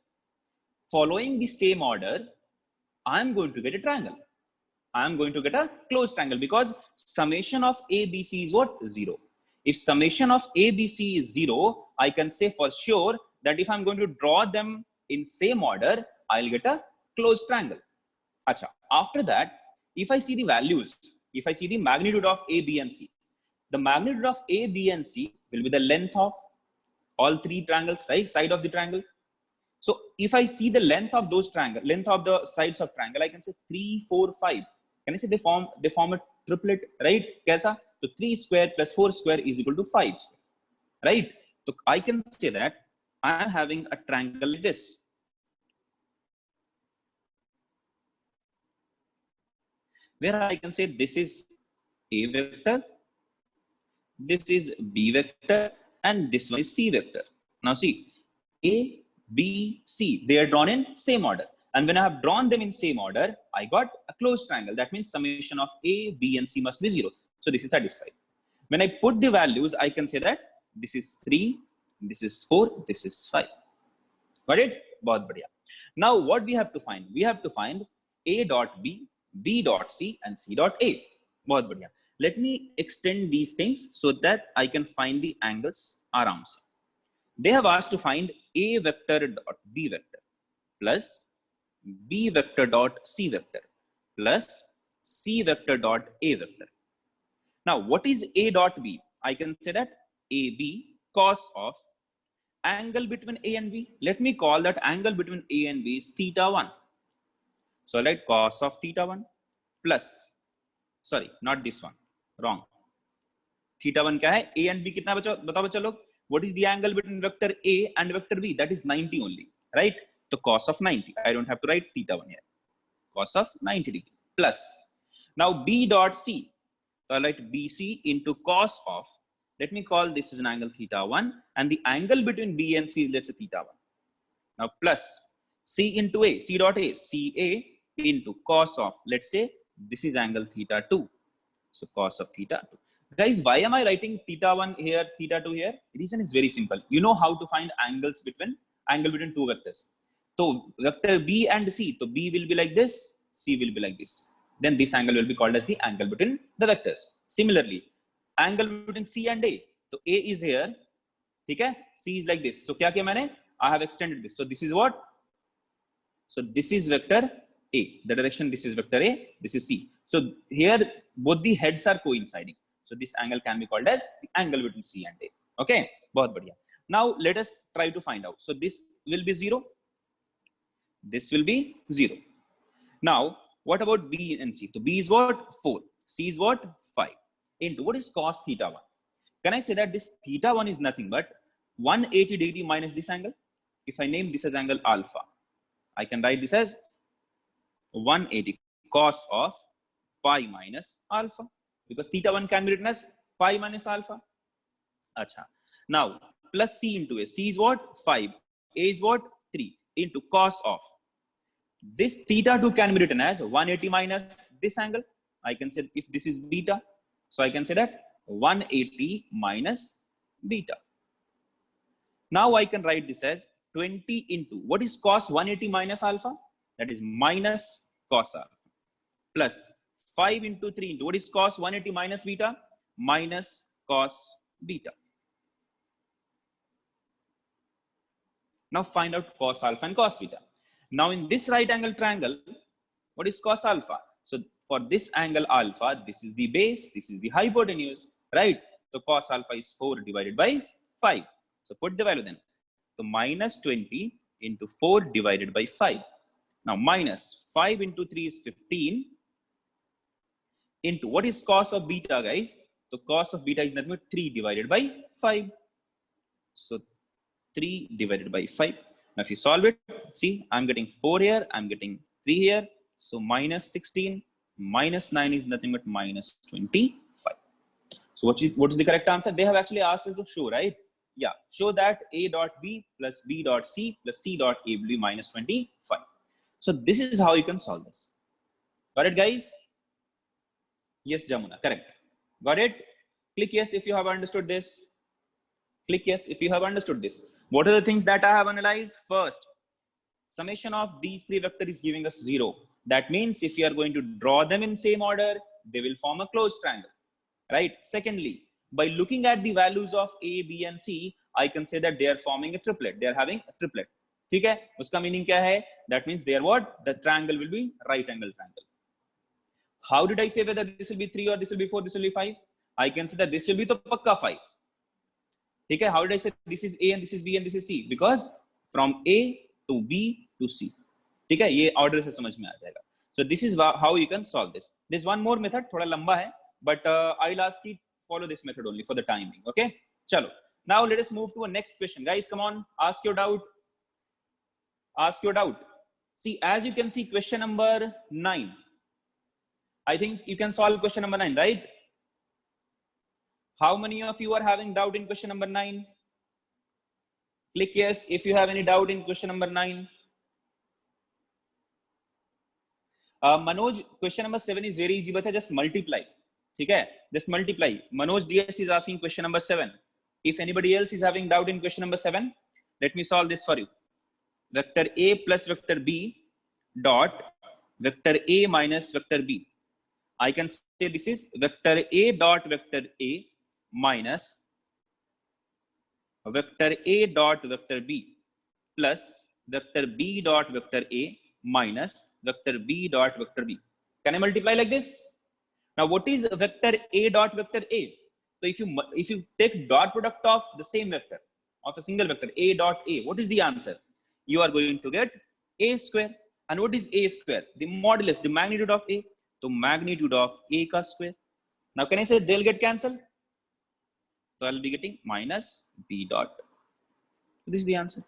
following the same order, I'm going to get a triangle. I'm going to get a closed triangle because summation of A, B, C is what? 0. If summation of A, B, C is 0, I can say for sure that if I'm going to draw them in same order, I'll get a closed triangle. Achha. After that, if I see the values, if I see the magnitude of A, B, and C, the magnitude of A, B, and C will be the length of all 3 triangles, right? Side of the triangle. So if I see the length of those triangle, length of the sides of triangle, I can say 3, 4, 5. Can I say they form a triplet, right? Kaisa? So 3 square plus 4 square is equal to 5 square, right? So I can say that I am having a triangle like this. Where I can say this is A vector, this is B vector, and this one is C vector. Now see, A, B, C, they are drawn in same order. And when I have drawn them in same order, I got a closed triangle. That means summation of A, B, and C must be 0. So this is satisfied. When I put the values, I can say that this is 3, this is 4, this is 5. Got it? Bahut badhiya. Now what we have to find? We have to find A dot B, B dot C, and C dot A. Bahut badhiya. Let me extend these things so that I can find the angles around. They have asked to find A vector dot B vector plus B vector dot C vector plus C vector dot A vector. Now, what is A dot B? I can say that AB cos of angle between A and B. Let me call that angle between A and B is theta 1. So, like cos of theta 1 plus, sorry, not this one, wrong. Theta 1 क्या है? A and B कितना बताओ बच्चा लोग? What is the angle between vector A and vector B? That is 90 only, right? So cos of 90. I don't have to write theta 1 here. Cos of 90 degree plus. Now B dot C. So I write BC into cos of, let me call this is an angle theta 1, and the angle between B and C is, let's say, theta 1. Now plus C into A, C dot A, CA into cos of, let's say, this is angle theta 2. So cos of theta 2. Guys, why am I writing theta 1 here, theta 2 here? The reason is very simple. You know how to find angles between, angle between 2 vectors. So vector B and C, so B will be like this, C will be like this. Then this angle will be called as the angle between the vectors. Similarly, angle between C and A. So A is here, okay? C is like this. So kya kiya maine? I have extended this. So this is what? So this is vector A. The direction, this is vector A, this is C. So here both the heads are coinciding. So this angle can be called as the angle between C and A. Okay? Bahut badhiya. Now let us try to find out. So this will be 0. This will be 0. Now, what about B and C? So B is what? 4. C is what? 5. Into what is cos theta 1? Can I say that this theta 1 is nothing but 180 degree minus this angle? If I name this as angle alpha, I can write this as 180 cos of pi minus alpha, because theta 1 can be written as pi minus alpha. Acha. Now, plus C into A. C is what? 5. A is what? 3. Into cos of. This theta 2 can be written as 180 minus this angle. I can say if this is beta. So I can say that 180 minus beta. Now I can write this as 20 into, what is cos 180 minus alpha? That is minus cos alpha. Plus 5 into 3 into, what is cos 180 minus beta? Minus cos beta. Now find out cos alpha and cos beta. Now in this right angle triangle, what is cos alpha? So for this angle alpha, this is the base, this is the hypotenuse, right? So cos alpha is 4 divided by 5. So put the value then. So minus 20 into 4 divided by 5. Now minus 5 into 3 is 15 into what is cos of beta, guys? So cos of beta is nothing but 3 divided by 5. So 3 divided by 5. Now if you solve it, see, I'm getting 4 here, I'm getting 3 here. So minus 16 minus 9 is nothing but minus 25. So what is the correct answer? They have actually asked us to show, right? Yeah, show that A dot B plus B dot C plus C dot A will be minus 25. So this is how you can solve this. Got it, guys? Yes, Jamuna, correct. Got it? Click yes if you have understood this. Click yes if you have understood this. What are the things that I have analyzed? First, summation of these three vectors is giving us 0. That means if you are going to draw them in same order, they will form a closed triangle, right? Secondly, by looking at the values of A, B and C, I can say that they are forming a triplet. They are having a triplet. ठीक है? उसका meaning क्या है? That means they are what? The triangle will be right angle triangle. How did I say whether this will be 3 or this will be 4, this will be 5? I can say that this will be तो पक्का 5. ठीक है? How did I say this is A and this is B and this is C? Because from A to B to C. ठीक है? ये order से समझ में आ जाएगा. So this is how you can solve this. There's one more method, थोड़ा लंबा है, but I'll ask you follow this method only for the timing. Okay? चलो. Now let us move to a next question. Guys, come on, ask your doubt. Ask your doubt. See, as you can see, question number 9. I think you can solve question number 9, right? How many of you are having doubt in question number 9? Click yes if you have any doubt in question number 9. Manoj, question number 7 is very easy, but just multiply. ठीक है? Just multiply. Manoj DS is asking question number 7. If anybody else is having doubt in question number 7, let me solve this for you. Vector A plus vector B dot vector A minus vector B. I can say this is vector A dot vector A minus vector A dot vector B plus vector B dot vector A minus vector B dot vector B. Can I multiply like this? Now what is vector A dot vector A? So if you take dot product of the same vector, of a single vector A dot A, what is the answer? You are going to get A square. And what is A square? The modulus, the magnitude of A. So magnitude of A ka square. Now can I say they'll get cancelled? So I'll be getting minus B dot. This is the answer.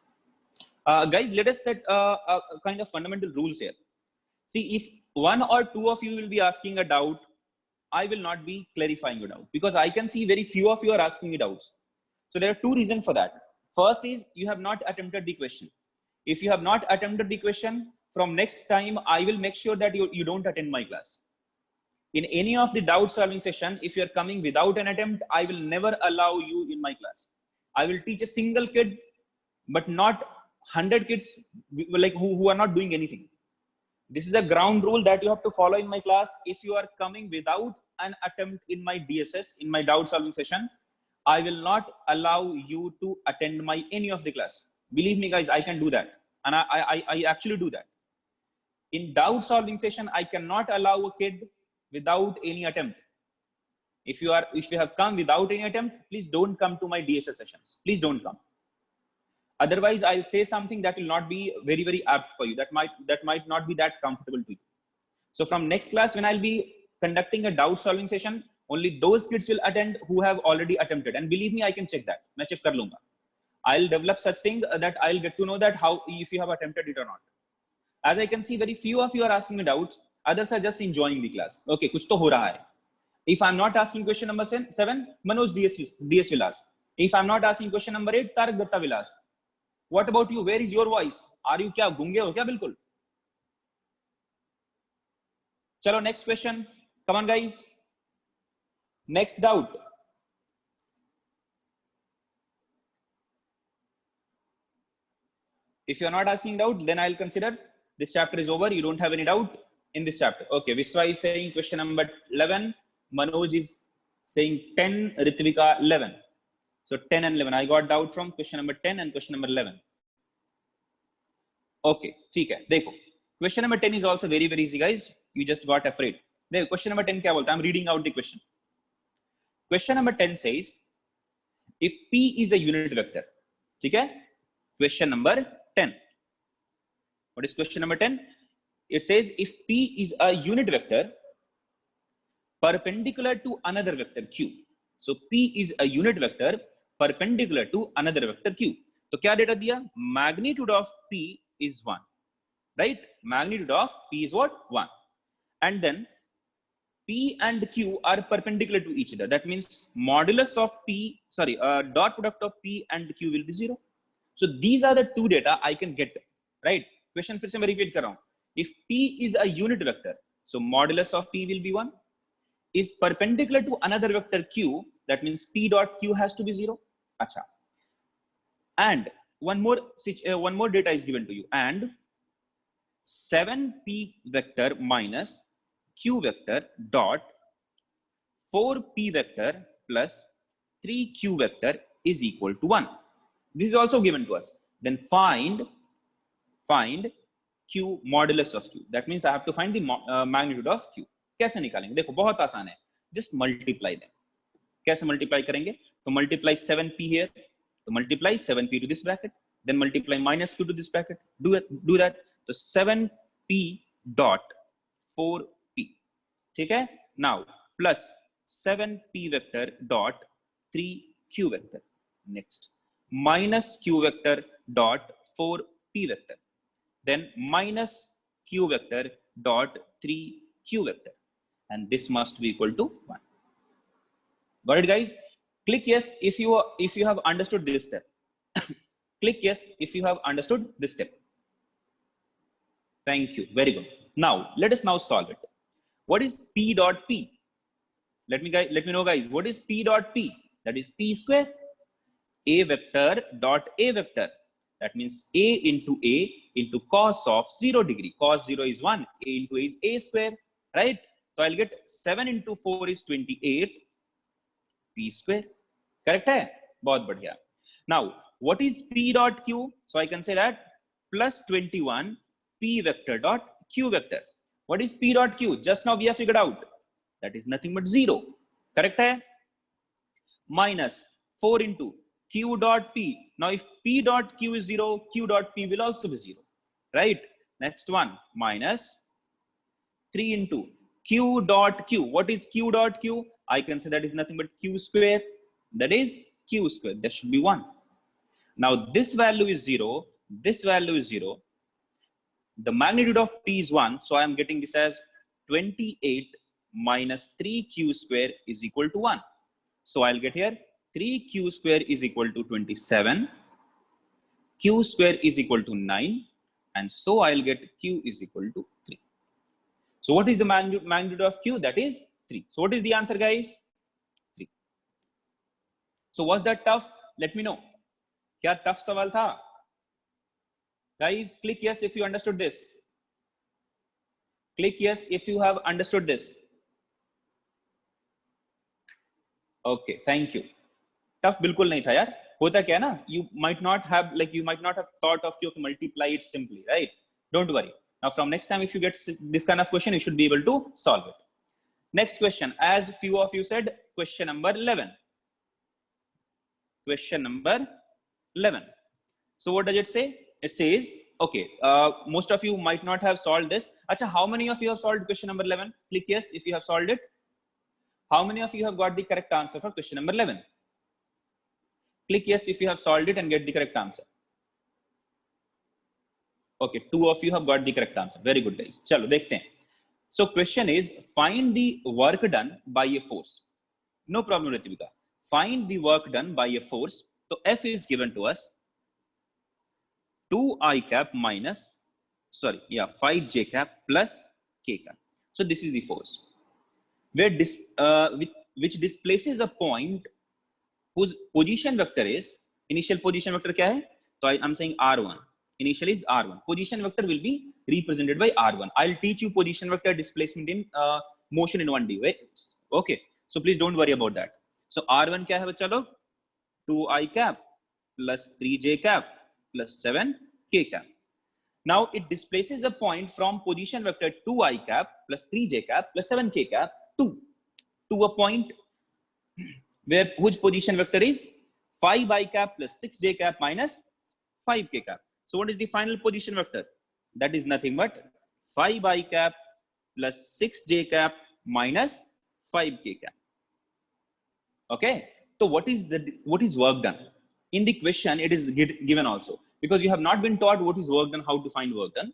Guys, let us set a kind of fundamental rules here. See, if one or two of you will be asking a doubt, I will not be clarifying your doubt because I can see very few of you are asking me doubts. So there are two reasons for that. First is you have not attempted the question. If you have not attempted the question, from next time, I will make sure that you don't attend my class. In any of the doubt solving session, if you're coming without an attempt, I will never allow you in my class. I will teach a single kid, but not 100 kids like who are not doing anything. This is a ground rule that you have to follow in my class. If you are coming without an attempt in my DSS, in my doubt solving session, I will not allow you to attend my any of the class. Believe me, guys, I can do that. And I actually do that. In doubt solving session, I cannot allow a kid without any attempt. If you have come without any attempt, please don't come to my DSS sessions. Please don't come. Otherwise, I'll say something that will not be very, very apt for you. That might not be that comfortable to you. So from next class, when I'll be conducting a doubt solving session, only those kids will attend who have already attempted. And believe me, I can check that. मैं check कर लूँगा. I'll develop such thing that I'll get to know that how if you have attempted it or not. As I can see, very few of you are asking me doubts. Others are just enjoying the class. Okay, कुछ तो हो रहा है. If I'm not asking question number 7, Manoj DS will ask. If I'm not asking question number 8, Tarak Datta will ask. What about you? Where is your voice? Are you क्या गूंगे हो क्या बिल्कुल? चलो next question. Come on, guys. Next doubt. If you're not asking doubt, then I'll consider this chapter is over. You don't have any doubt in this chapter. Okay, Vishwa is saying question number 11. Manoj is saying 10. Ritvika 11. So 10 and 11. I got doubt from question number 10 and question number 11. Okay, ठीक है. देखो, question number 10 is also very, very easy, guys. You just got afraid. देखो question number 10 क्या बोलता है, I am reading out the question. Question number 10 says if p is a unit vector. ठीक है, question number 10. What is question number 10? It says if p is a unit vector perpendicular to another vector q. So p is a unit vector perpendicular to another vector q. तो क्या data दिया, magnitude of p is 1, right? Magnitude of p is what? 1. And then p and q are perpendicular to each other. That means modulus of p, dot product of p and q will be 0. So these are the two data I can get, right? Question फिर से मैं repeat कर रहा हूँ. If p is a unit vector, so modulus of p will be 1. Is perpendicular to another vector q, that means p dot q has to be 0. Acha. And one more data is given to you. And 7p vector minus q vector dot 4p vector plus 3q vector is equal to 1. This is also given to us. Then find q modulus of q. That means I have to find the magnitude of q. कैसे निकालेंगे, देखो बहुत आसान है, just multiply them. कैसे multiply करेंगे, तो multiply 7p here, तो multiply 7p to this bracket, then multiply minus q to this bracket. Do that. तो 7p dot 4p. ठीक है, now plus 7p vector dot 3q vector. Next minus q vector dot 4p vector, then minus q vector dot 3q vector, and this must be equal to 1. Got it, guys? Click yes if you have understood this step. Click yes if you have understood this step. Thank you. Very good. Now let us now solve it. What is p dot p? Let me know, guys. What is p dot p? That is p square. A vector dot a vector. That means a into cos of 0 degree. Cos 0 is 1. A into a is a square. Right? So I'll get 7 into 4 is 28 p square. Correct hai? बहुत बढ़िया. Now what is p dot q? So I can say that plus 21 p vector dot q vector. What is p dot q? Just now we have figured out. That is nothing but 0. Correct hai? Minus 4 into q dot p. Now if p dot q is 0, q dot p will also be 0. Right? Next one, minus 3 into q dot q. What is q dot q? I can say that is nothing but q square. That is q square. That should be 1. Now this value is 0. This value is 0. The magnitude of p is 1. So I am getting this as 28 minus 3q square is equal to 1. So I'll get here 3q square is equal to 27. Q square is equal to 9. And so I'll get q is equal to 3. So what is the magnitude of q? That is 3. So what is the answer, guys? 3. So was that tough? Let me know. क्या tough सवाल था? Guys, click yes if you understood this. Click yes if you have understood this. Okay, thank you. Tough बिल्कुल नहीं था यार. होता क्या ना? You might not have thought of to multiply it simply, right? Don't worry. Now from next time, if you get this kind of question, you should be able to solve it. Next question, as few of you said, question number 11. Question number 11. So what does it say? It says, okay, most of you might not have solved this. Acha, how many of you have solved question number 11? Click yes if you have solved it. How many of you have got the correct answer for question number 11? Click yes if you have solved it and get the correct answer. Okay, 2 of you have got the correct answer. Very good, guys. Chalo, dekhte hain. So question is, find the work done by a force. No problem, Ritvika. Find the work done by a force. So F is given to us 2I cap minus, 5J cap plus K cap. So this is the force. Where which displaces a point whose position vector is, initial position vector kya hai? So I'm saying R1. Initially is R1. Position vector will be represented by R1. I'll teach you position vector displacement in motion in 1D. Right? Okay. So please don't worry about that. So R1 kya hai bachcha log? 2I cap plus 3J cap plus 7K cap. Now it displaces a point from position vector 2 I cap plus 3 j cap plus 7 k cap to a point where whose position vector is 5 I cap plus 6 j cap minus 5 k cap. So what is the final position vector? That is nothing but 5 I cap plus 6 j cap minus 5 k cap. Okay. So what is work done? In the question, it is given also, because you have not been taught what is work done, how to find work done.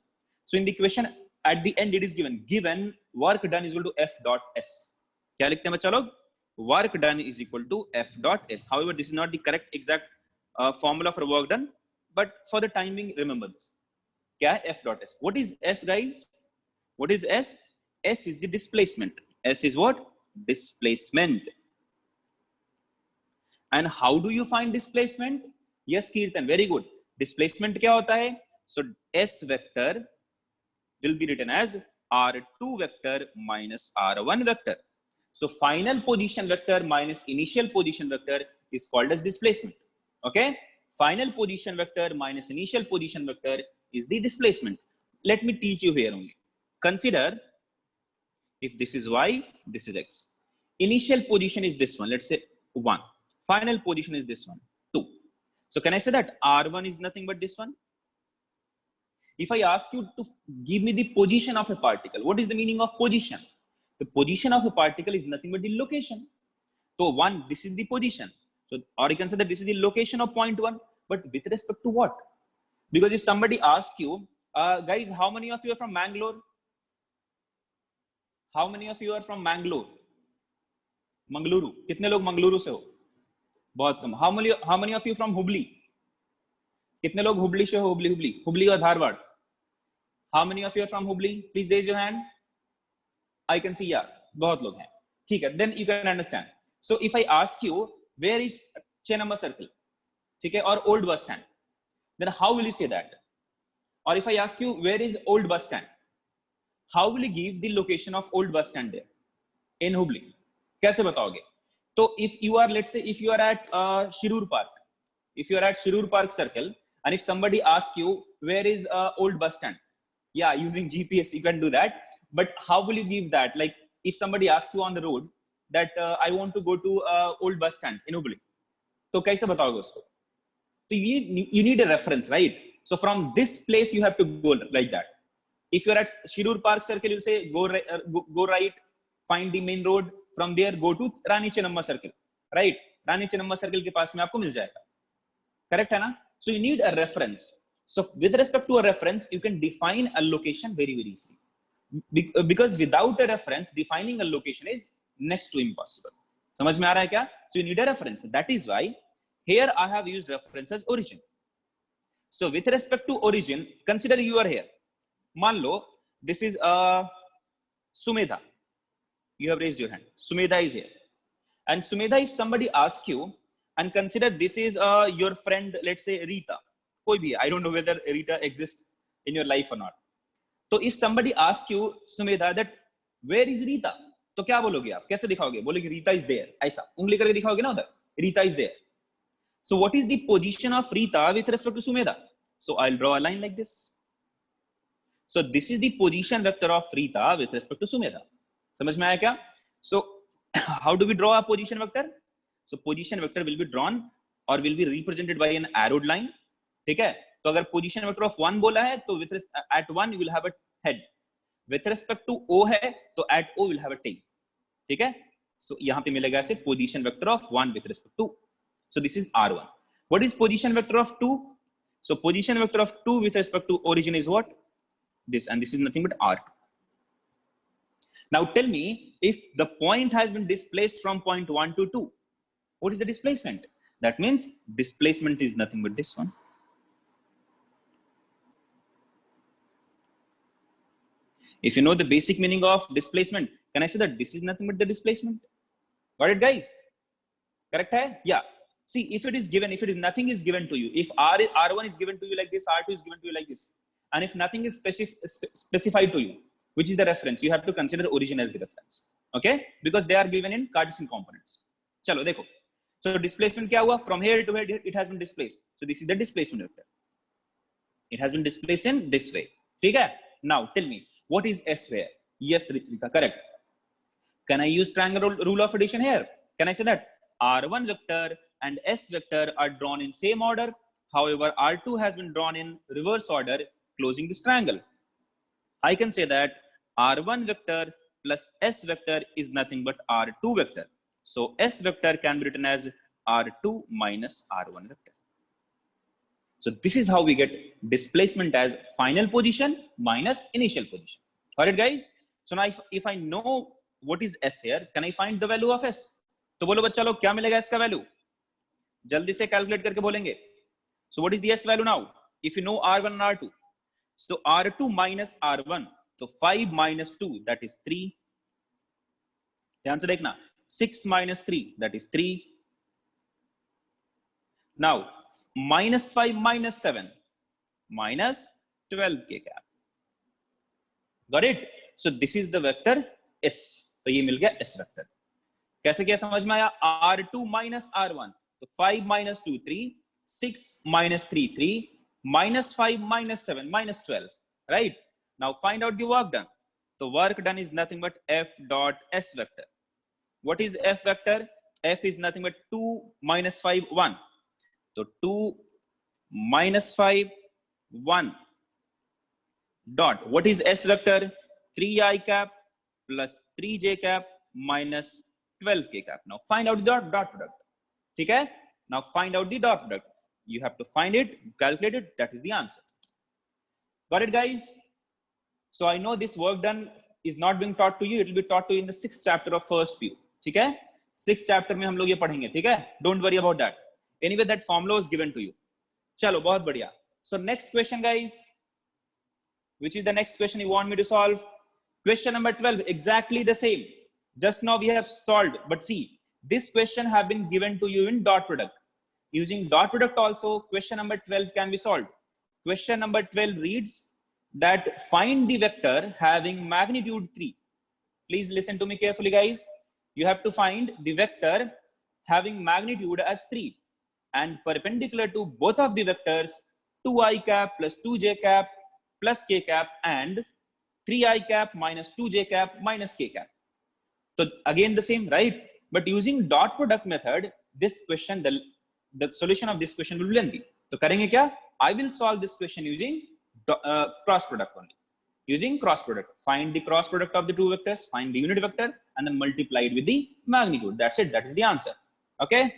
So in the question, at the end, it is given work done is equal to F dot S. क्या लिखते हैं बच्चा लोग? Work done is equal to F dot S. However, this is not the correct exact formula for work done, but for the time being, remember this. क्या है F dot S? What is S, guys? What is S? S is the displacement. S is what? Displacement. And how do you find displacement? Yes, Kirtan, very good. Displacement क्या होता है? So S vector will be written as R2 vector minus R1 vector. So final position vector minus initial position vector is called as displacement. Okay? Final position vector minus initial position vector is the displacement. Let me teach you here only. Consider if this is Y, this is X. Initial position is this one, let's say 1. Final position is this one, 2. So can I say that R1 is nothing but this one? If I ask you to give me the position of a particle, what is the meaning of position? The position of a particle is nothing but the location. So 1, this is the position. So, or you can say that this is the location of point 1, but with respect to what? Because if somebody asks you, guys, how many of you are from Mangalore? How many of you are from Mangalore? Mangaluru. कितने लोग मंगलुरु से हो? बहुत कम. How many of you from Hubli? कितने लोग हुबली से हो? हुबली और Dharwad. How many of you are from Hubli? Please raise your hand. I can see, yeah, बहुत लोग हैं. ठीक है. Then you can understand. So if I ask you, where is 6 number circle? ठीक है, or old bus stand, then how will you say that? Or if I ask you, where is old bus stand? How will you give the location of old bus stand there in Hubli? कैसे बताओगे? So if you are, let's say, if you are at Shirur Park, if you are at Shirur Park Circle, and if somebody asks you where is old bus stand, yeah, using GPS you can do that. But how will you give that? Like if somebody asks you on the road that I want to go to old bus stand in Hubli, तो कैसे बताओगे उसको? So you need a reference, right? So from this place you have to go like that. If you're at Shirur Park Circle, you'll say go right, find the main road. From there, go to Rani Chennamma Circle, right? Rani Chennamma Circle के पास में आपको मिल जाएगा. Correct है ना? So you need a reference. So with respect to a reference, you can define a location very, very easily. Because without a reference, defining a location is next to impossible. समझ में आ रहा है क्या? So you need a reference. That is why here I have used reference as origin. So with respect to origin, consider you are here. मान लो this is Sumedha. You have raised your hand. Sumedha is here. And Sumedha, if somebody asks you, and consider this is your friend, let's say Rita. कोई भी, I don't know whether Rita exists in your life or not. So if somebody asks you, Sumedha, that where is Rita? तो क्या बोलोगे आप? कैसे दिखाओगे? बोलोगे Rita is there. ऐसा उंगली करके दिखाओगे ना उधर. Rita is there. So what is the position of Rita with respect to Sumedha? So I'll draw a line like this. So this is the position vector of Rita with respect to Sumedha. समझ में आया क्या? So how do we draw a position vector? So position vector will be drawn or will be represented by an arrowed line. ठीक है? तो अगर position vector of 1 बोला है तो at 1 you will have a head. With respect to O है तो at O will have a tail. ठीक है? So यहाँ पे मिलेगा ऐसे position vector of 1 with respect to. So this is R1. What is position vector of 2? So position vector of 2 with respect to origin is what? This, and this is nothing but R2. Now tell me, if the point has been displaced from point 1 to 2, what is the displacement? That means displacement is nothing but this one. If you know the basic meaning of displacement, can I say that this is nothing but the displacement? Got it, guys? Correct hai? Yeah. See, if it is given, if it is nothing is given to you, if R1 is given to you like this, R2 is given to you like this, and if nothing is specified to you, which is the reference, you have to consider origin as the reference. Okay? Because they are given in Cartesian components. Chalo, dekho. So displacement kya hua? From here to here, it has been displaced. So this is the displacement vector. It has been displaced in this way. ठीक है? Now tell me, what is S here? Yes, Ritvika, correct. Can I use triangle rule of addition here? Can I say that R1 vector and S vector are drawn in same order? However, R2 has been drawn in reverse order, closing this triangle. I can say that R1 vector plus S vector is nothing but R2 vector. So S vector can be written as R2 minus R1 vector. So this is how we get displacement as final position minus initial position. All right, guys. So now if I know what is S here, can I find the value of S? तो बोलो बच्चा लोग क्या मिलेगा S का value? जल्दी से calculate करके बोलेंगे. So what is the S value now? If you know R1 and R2. So R2 minus R1. So 5 minus 2, that is 3. ध्यान से देखना. 6 minus 3, that is 3. Now minus 5 minus 7, minus 12 k cap. Got it? So this is the vector S. तो ये मिल गया S vector. कैसे क्या समझ में आया? R2 minus R1. तो 5 minus 2 3, 6 minus 3 3, minus 5 minus 7 minus 12. Right? Now find out the work done. The work done is nothing but F dot S vector. What is F vector? F is nothing but 2 minus 5 1. So 2 minus 5 1 dot. What is S vector? 3i cap plus 3j cap minus 12k cap. Now find out the dot product. Okay? Now find out the dot product. You have to find it, calculate it. That is the answer. Got it, guys? So I know this work done is not being taught to you. It will be taught to you in the 6th chapter of first PU. ठीक है? 6th chapter में हम लोग ये पढ़ेंगे. ठीक है? Don't worry about that. Anyway, that formula was given to you. चलो बहुत बढ़िया. So next question, guys. Which is the next question you want me to solve? Question number 12, exactly the same. Just now we have solved, but see, this question have been given to you in dot product. Using dot product also, question number 12 can be solved. Question number 12 reads that find the vector having magnitude 3. Please listen to me carefully, guys. You have to find the vector having magnitude as 3 and perpendicular to both of the vectors 2i cap plus 2j cap plus k cap and 3i cap minus 2j cap minus k cap. So again the same, right? But using dot product method, this question, the solution of this question will be lengthy. So करेंगे क्या? I will solve this question using cross product only. Using cross product, find the cross product of the two vectors, find the unit vector, and then multiply it with the magnitude. That's it. That is the answer. Okay.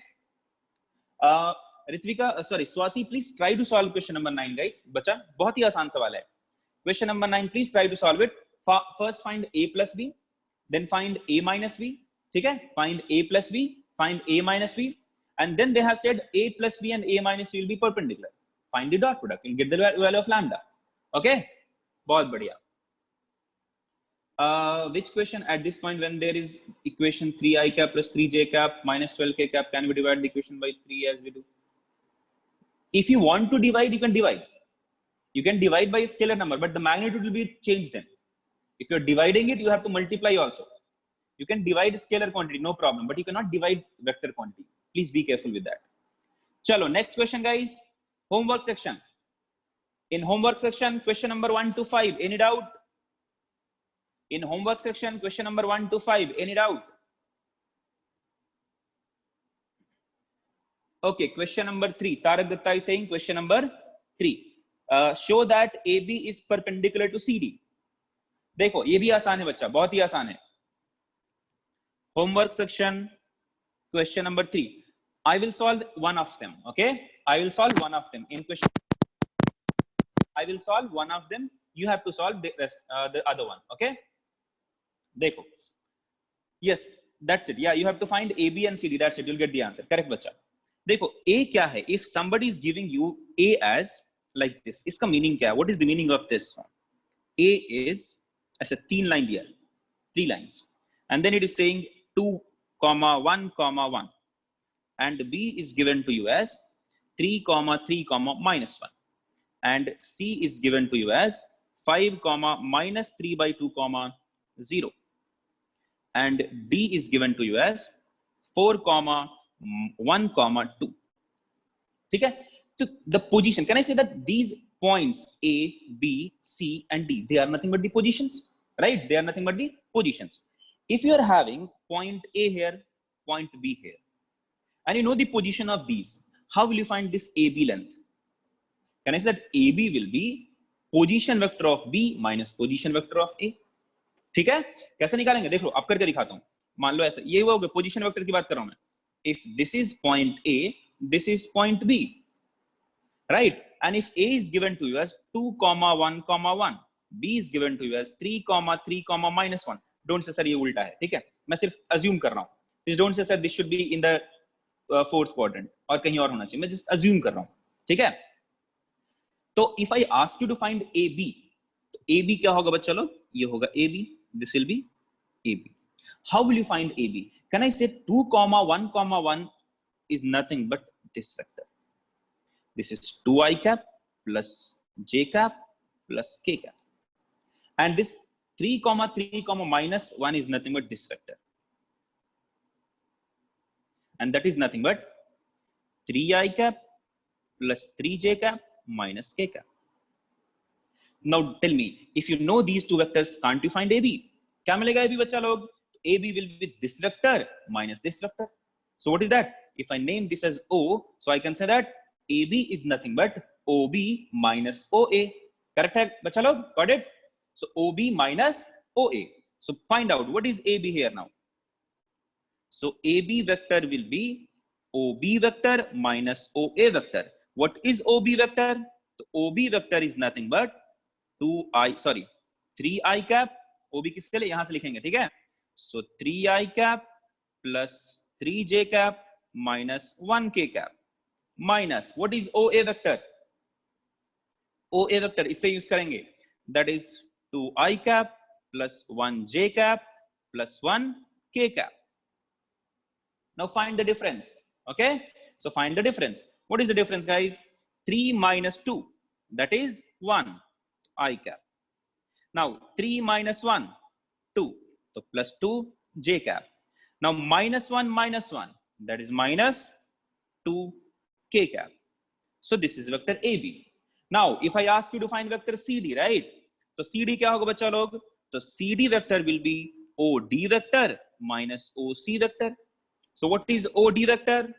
Ritvika, sorry, Swati, please try to solve question number 9, right? बच्चा बहुत ही आसान सवाल है. Question number 9, please try to solve it. First find a plus b, then find a minus b. ठीक है? Find a plus b, find a minus b, and then they have said a plus b and a minus b will be perpendicular. Find the dot product. You'll get the value of lambda. Okay? बहुत बढ़िया. Which question at this point when there is equation 3i cap plus 3j cap minus 12k cap, can we divide the equation by 3 as we do? If you want to divide, you can divide. You can divide by a scalar number, but the magnitude will be changed then. If you're dividing it, you have to multiply also. You can divide scalar quantity, no problem, but you cannot divide vector quantity. Please be careful with that. Chalo, next question, guys. Homework section. In homework section, question number 1 to 5. Any doubt? In homework section, question number 1 to 5. Any doubt? Okay, question number 3. Tarak Datta is saying question number 3. Show that AB is perpendicular to CD. देखो, ये भी आसान है बच्चा, बहुत ही आसान है. Homework section, question number 3. I will solve one of them. Okay, I will solve one of them in question. I will solve one of them. You have to solve the rest, the other one. Okay. देखो. Yes, that's it. Yeah, you have to find A, B, and C, D. That's it. You'll get the answer. Correct, बच्चा. देखो, A क्या है? If somebody is giving you A as like this, इसका meaning क्या है? What is the meaning of this one? A is ऐसे 3 line दिया, 3 lines, and then it is saying 2, 1, 1, and B is given to you as 3, 3, minus 1, and C is given to you as 5, minus 3 by 2, 0, and D is given to you as 4, 1, 2. ठीक है? So the position, can I say that these points A, B, C, and D. They are nothing but the positions, right? They are nothing but the positions. If you are having point A here, point B here, and you know the position of these, how will you find this AB length? Can I say that AB will be position vector of B minus position vector of A? ठीक है, कैसे निकालेंगे देख लो, अब करके दिखाता हूं. मान लो ऐसा, ये हुआ पोजीशन वेक्टर की बात कर रहा हूं मैं. If this is point A, this is point B, right? And if A is given to you as 2, 1, 1, B is given to you as 3, 3, -1. Don't say sir ये उल्टा है, ठीक है? मैं सिर्फ assume कर रहा हूं. Please don't say sir this should be in the fourth quadrant और कहीं और होना चाहिए. मैं just assume कर रहा हूं, ठीक है? तो if I ask you to find AB, तो AB क्या होगा बच्चा लोग? ये होगा AB. This will be AB. How will you find AB? Can I say 2, 1, 1 is nothing but this vector. This is 2i cap plus j cap plus k cap. And this 3, 3, -1 is nothing but this vector. And that is nothing but 3i cap plus 3j cap minus k cap. Now tell me, if you know these two vectors, can't you find AB? क्या मिलेगा AB बच्चा लोग? AB will be this vector minus this vector. So what is that? If I name this as O, so I can say that AB is nothing but OB minus OA. Correct है बच्चा लोग? Got it? So OB minus OA. So find out what is AB here now. So AB vector will be OB vector minus OA vector. What is OB vector? So OB vector is nothing but 3i cap. OB किसके लिए? यहां से लिखेंगे, ठीक है? So 3i cap plus 3j cap minus 1k cap minus what is OA vector? OA vector इससे use करेंगे, that is 2i cap plus 1j cap plus 1k cap. Now find the difference. Okay, so find the difference. What is the difference, guys? 3 minus 2, that is 1 I cap. Now 3 minus 1, 2, so plus 2 j cap. Now minus 1, that is minus 2 k cap. So this is vector AB. Now if I ask you to find vector CD, right? So CD क्या होगा बच्चा लोग? तो CD vector will be OD vector minus OC vector. So what is OD vector?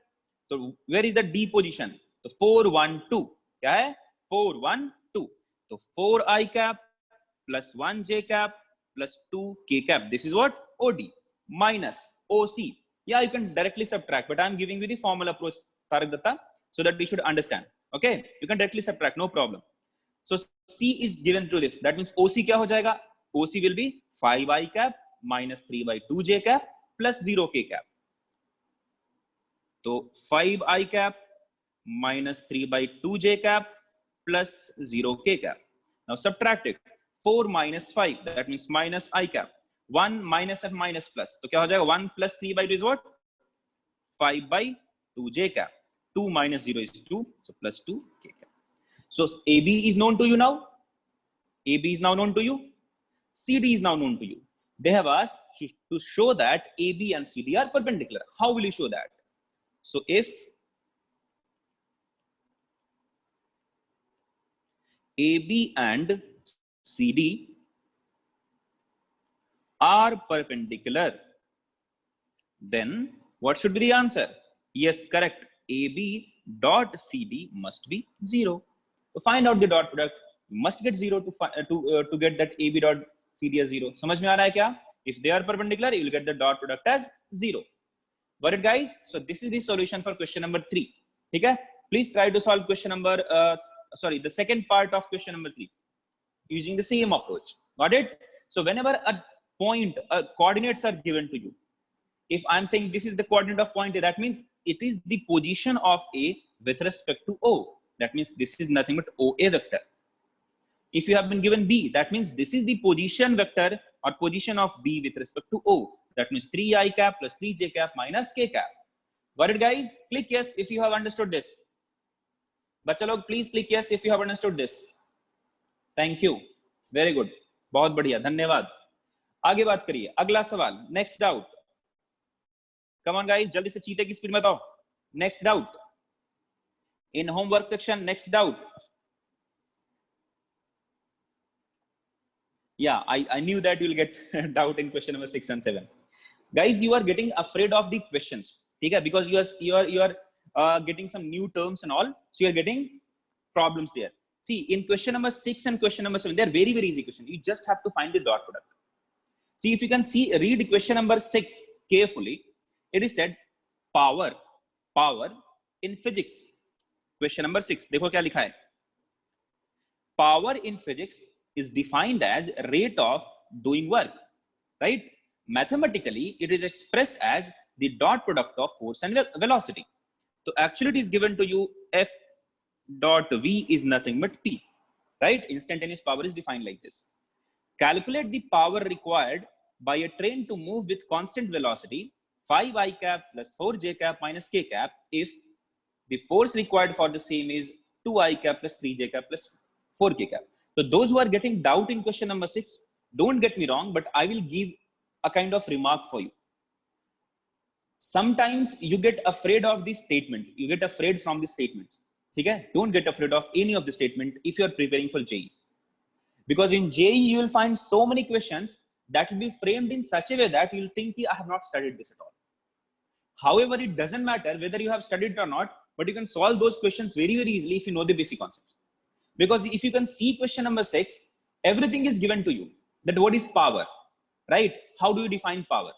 So where is the D position? तो 4, 1, 2. क्या है? 4, 1, 2. तो 4i cap plus 1j cap plus 2k cap. This is what? OD minus OC. Yeah, you can directly subtract, but I'm giving you the formal approach, Tarak Datta, so that we should understand. Okay, you can directly subtract, no problem. So C is given to this. That means OC क्या हो जाएगा? OC will be 5i cap minus 3/2j cap plus 0k cap. तो 5i cap minus 3/2j cap plus 0k cap. Now subtract it. 4 minus 5, that means minus I cap. 1 minus and minus plus. तो क्या हो जाएगा? 1 plus 3/2 is what? 5/2j cap. 2 minus 0 is 2, so plus 2k cap. So AB is known to you now. AB is now known to you. CD is now known to you. They have asked to show that AB and CD are perpendicular. How will you show that? So if AB and CD are perpendicular, then what should be the answer? Yes, correct. AB dot CD must be 0. To find out the dot product, you must get 0 to get that AB dot CD as 0. समझ में आ रहा है क्या? If they are perpendicular, you will get the dot product as 0. Got it, guys? So this is the solution for question number 3. ठीक है? Please try to solve question number the second part of question number 3 using the same approach. Got it? So whenever a point, coordinates are given to you, if I'm saying this is the coordinate of point A, that means it is the position of A with respect to O. That means this is nothing but OA vector. If you have been given B, that means this is the position vector or position of B with respect to O. That means 3i cap plus 3j cap minus k cap. Got it, guys? Click yes if you have understood this. बच्चा लोग please click yes if you have understood this. Thank you. Very good. बहुत बढ़िया, धन्यवाद. आगे बात करिए. अगला सवाल. Next doubt. Come on, guys. जल्दी से चीते की स्पीड में बताओ. Next doubt. In homework section, next doubt. Yeah, I knew that you'll get doubt in question number 6 and 7. Guys, you are getting afraid of the questions. Okay? Because you are getting some new terms and all. So you're getting problems there. See, in question number 6 and question number 7, they're very, very easy question. You just have to find the dot product. See, if you can see, read question number 6 carefully. It is said power in physics. Question number 6. देखो क्या लिखा है. Power in physics is defined as rate of doing work, right? Mathematically, it is expressed as the dot product of force and velocity. So actually it is given to you F dot V is nothing but P, right? Instantaneous power is defined like this. Calculate the power required by a train to move with constant velocity 5 I cap plus 4 j cap minus k cap if the force required for the same is 2 I cap plus 3 j cap plus 4 k cap. So those who are getting doubt in question number 6, don't get me wrong, but I will give a kind of remark for you. Sometimes you get afraid of the statement. You get afraid from the statements. Okay? Don't get afraid of any of the statement if you are preparing for JEE. Because in JEE, you will find so many questions that will be framed in such a way that you'll think, I have not studied this at all. However, it doesn't matter whether you have studied it or not, but you can solve those questions very, very easily if you know the basic concepts. Because if you can see question number 6, everything is given to you. That what is power, right? How do you define power?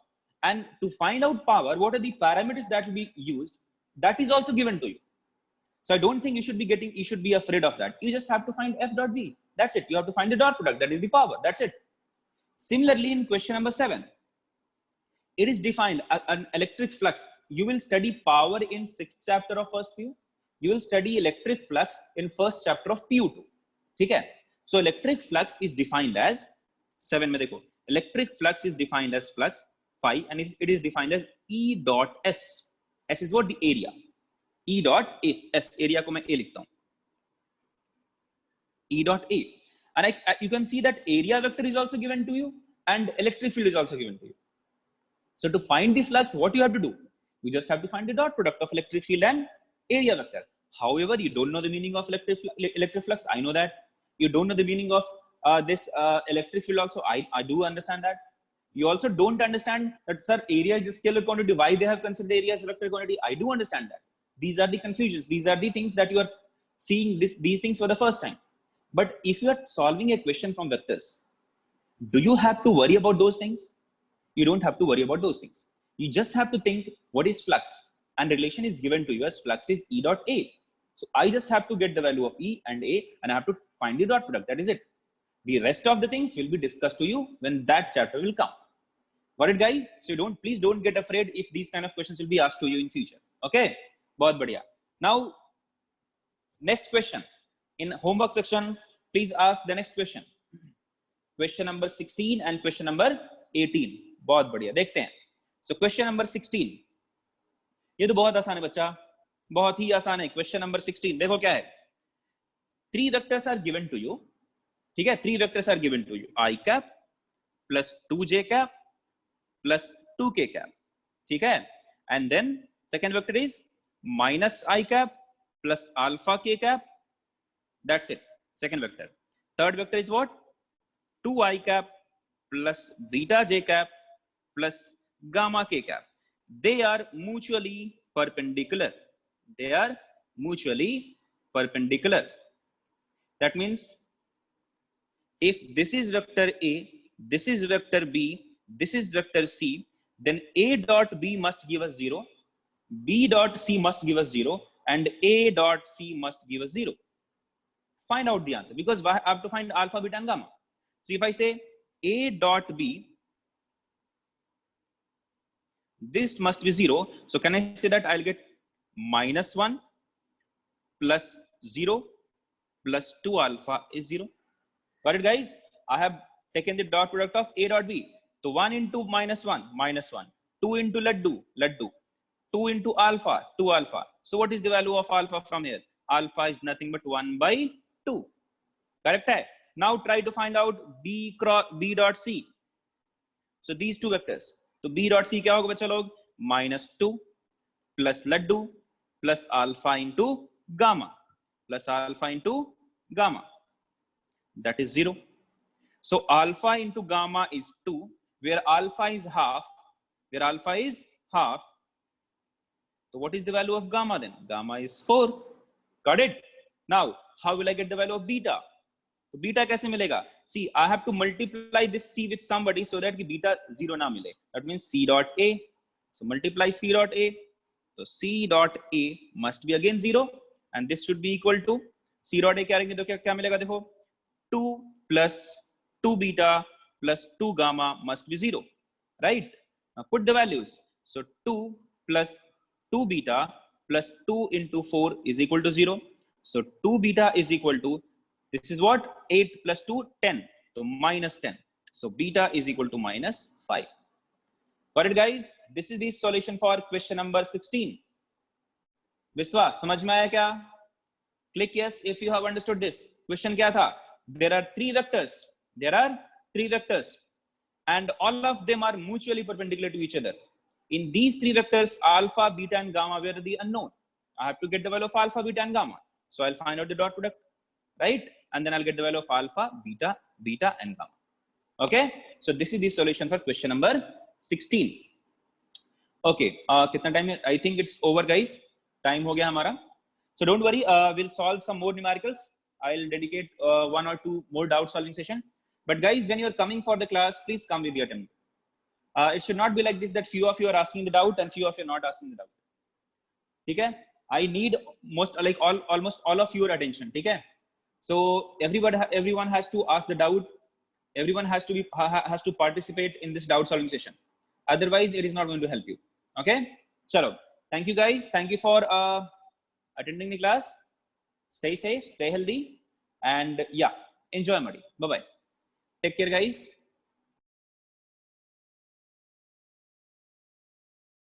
And to find out power, what are the parameters that will be used? That is also given to you. So I don't think you should be afraid of that. You just have to find F dot V. That's it. You have to find the dot product. That is the power. That's it. Similarly, in question number 7, it is defined an electric flux. You will study power in 6th chapter of first PU. You will study electric flux in first chapter of PU2. Okay? So electric flux is defined as 7 mein dekho. Electric flux is defined as flux phi, and it is defined as E dot S. S is what? The area. E dot S. Area ko main A likhta hu. E dot A. And you can see that area vector is also given to you and electric field is also given to you. So to find the flux, what you have to do? You just have to find the dot product of electric field and area vector. However, you don't know the meaning of electric flux. I know that. You don't know the meaning of this electric field also. I do understand that. You also don't understand that, sir, area is a scalar quantity. Why they have considered area as a vector quantity? I do understand that. These are the confusions. These are the things that you are seeing these things for the first time. But if you are solving a question from vectors, do you have to worry about those things? You don't have to worry about those things. You just have to think what is flux, and relation is given to you as flux is E dot A. So I just have to get the value of E and A, and I have to find the dot product. That is it. The rest of the things will be discussed to you when that chapter will come. Got it, guys? So please don't get afraid if these kind of questions will be asked to you in future. Okay? Bahut badhiya. Now, next question. In homework section, please ask the next question. Question number 16 and question number 18. बहुत बढ़िया, देखते हैं. So question number 16. ये तो बहुत आसान है बच्चा, बहुत ही आसान है. Question number 16. देखो क्या है. 3 vectors are given to you. ठीक है, 3 vectors are given to you. I cap plus 2j cap plus 2k cap. ठीक है. And then second vector is minus I cap plus alpha k cap. That's it. Second vector. Third vector is what? 2I cap plus beta j cap plus gamma k cap. They are mutually perpendicular. They are mutually perpendicular. That means if this is vector A, this is vector B, this is vector C, then A dot B must give us 0, B dot C must give us 0, and A dot C must give us 0. Find out the answer, because I have to find alpha, beta, and gamma. So if I say A dot B, this must be 0. So can I say that I'll get -1 plus 0 plus 2 alpha is 0. Got it, guys? I have taken the dot product of A dot B. So 1 into -1, -1. 2 into laddu, 2 into alpha, 2 alpha. So what is the value of alpha from here? Alpha is nothing but 1 by 2. Correct? Hai? Now try to find out B dot C. So these two vectors. So B dot C क्या होगा बच्चा लोग? -2 plus laddu plus alpha into gamma plus alpha into gamma. That is 0. So alpha into gamma is 2, where alpha is half. So what is the value of gamma then? Gamma is 4. Got it? Now, how will I get the value of beta? So beta kaise milega? See, I have to multiply this C with somebody so that beta 0 na mile. That means C dot A. So multiply C dot A. So C dot A must be again 0. And this should be equal to C dot A kya रहेंगे तो क्या मिलेगा देखो 2 plus 2 beta plus 2 gamma must be 0, right? Now put the values. So 2 plus 2 beta plus 2 into 4 is equal to 0. So 2 beta is equal to, this is what? 8 plus 2, 10. So minus 10. So beta is equal to minus 5. Got it, guys? This is the solution for question number 16. Viswa, समझ में आया क्या? Click yes if you have understood this. Question क्या था? There are three vectors. And all of them are mutually perpendicular to each other. In these three vectors, alpha, beta, and gamma were the unknown. I have to get the value of alpha, beta, and gamma. So I'll find out the dot product, right? And then I'll get the value of alpha, beta, and gamma. Okay? So this is the solution for question number 16. Okay. Kitna time? I think it's over, guys. Time ho gaya hamara. So don't worry. We'll solve some more numericals. I'll dedicate 1 or 2 more doubt solving session. But guys, when you're coming for the class, please come with your attempt. It should not be like this, that few of you are asking the doubt and few of you are not asking the doubt. Okay? I need almost all of your attention. Okay? So everyone has to ask the doubt. Everyone has to participate in this doubt solving session. Otherwise, it is not going to help you. Okay? Chalo. Thank you, guys. Thank you for attending the class. Stay safe, stay healthy, and yeah, enjoy Muddy. Bye-bye. Take care, guys.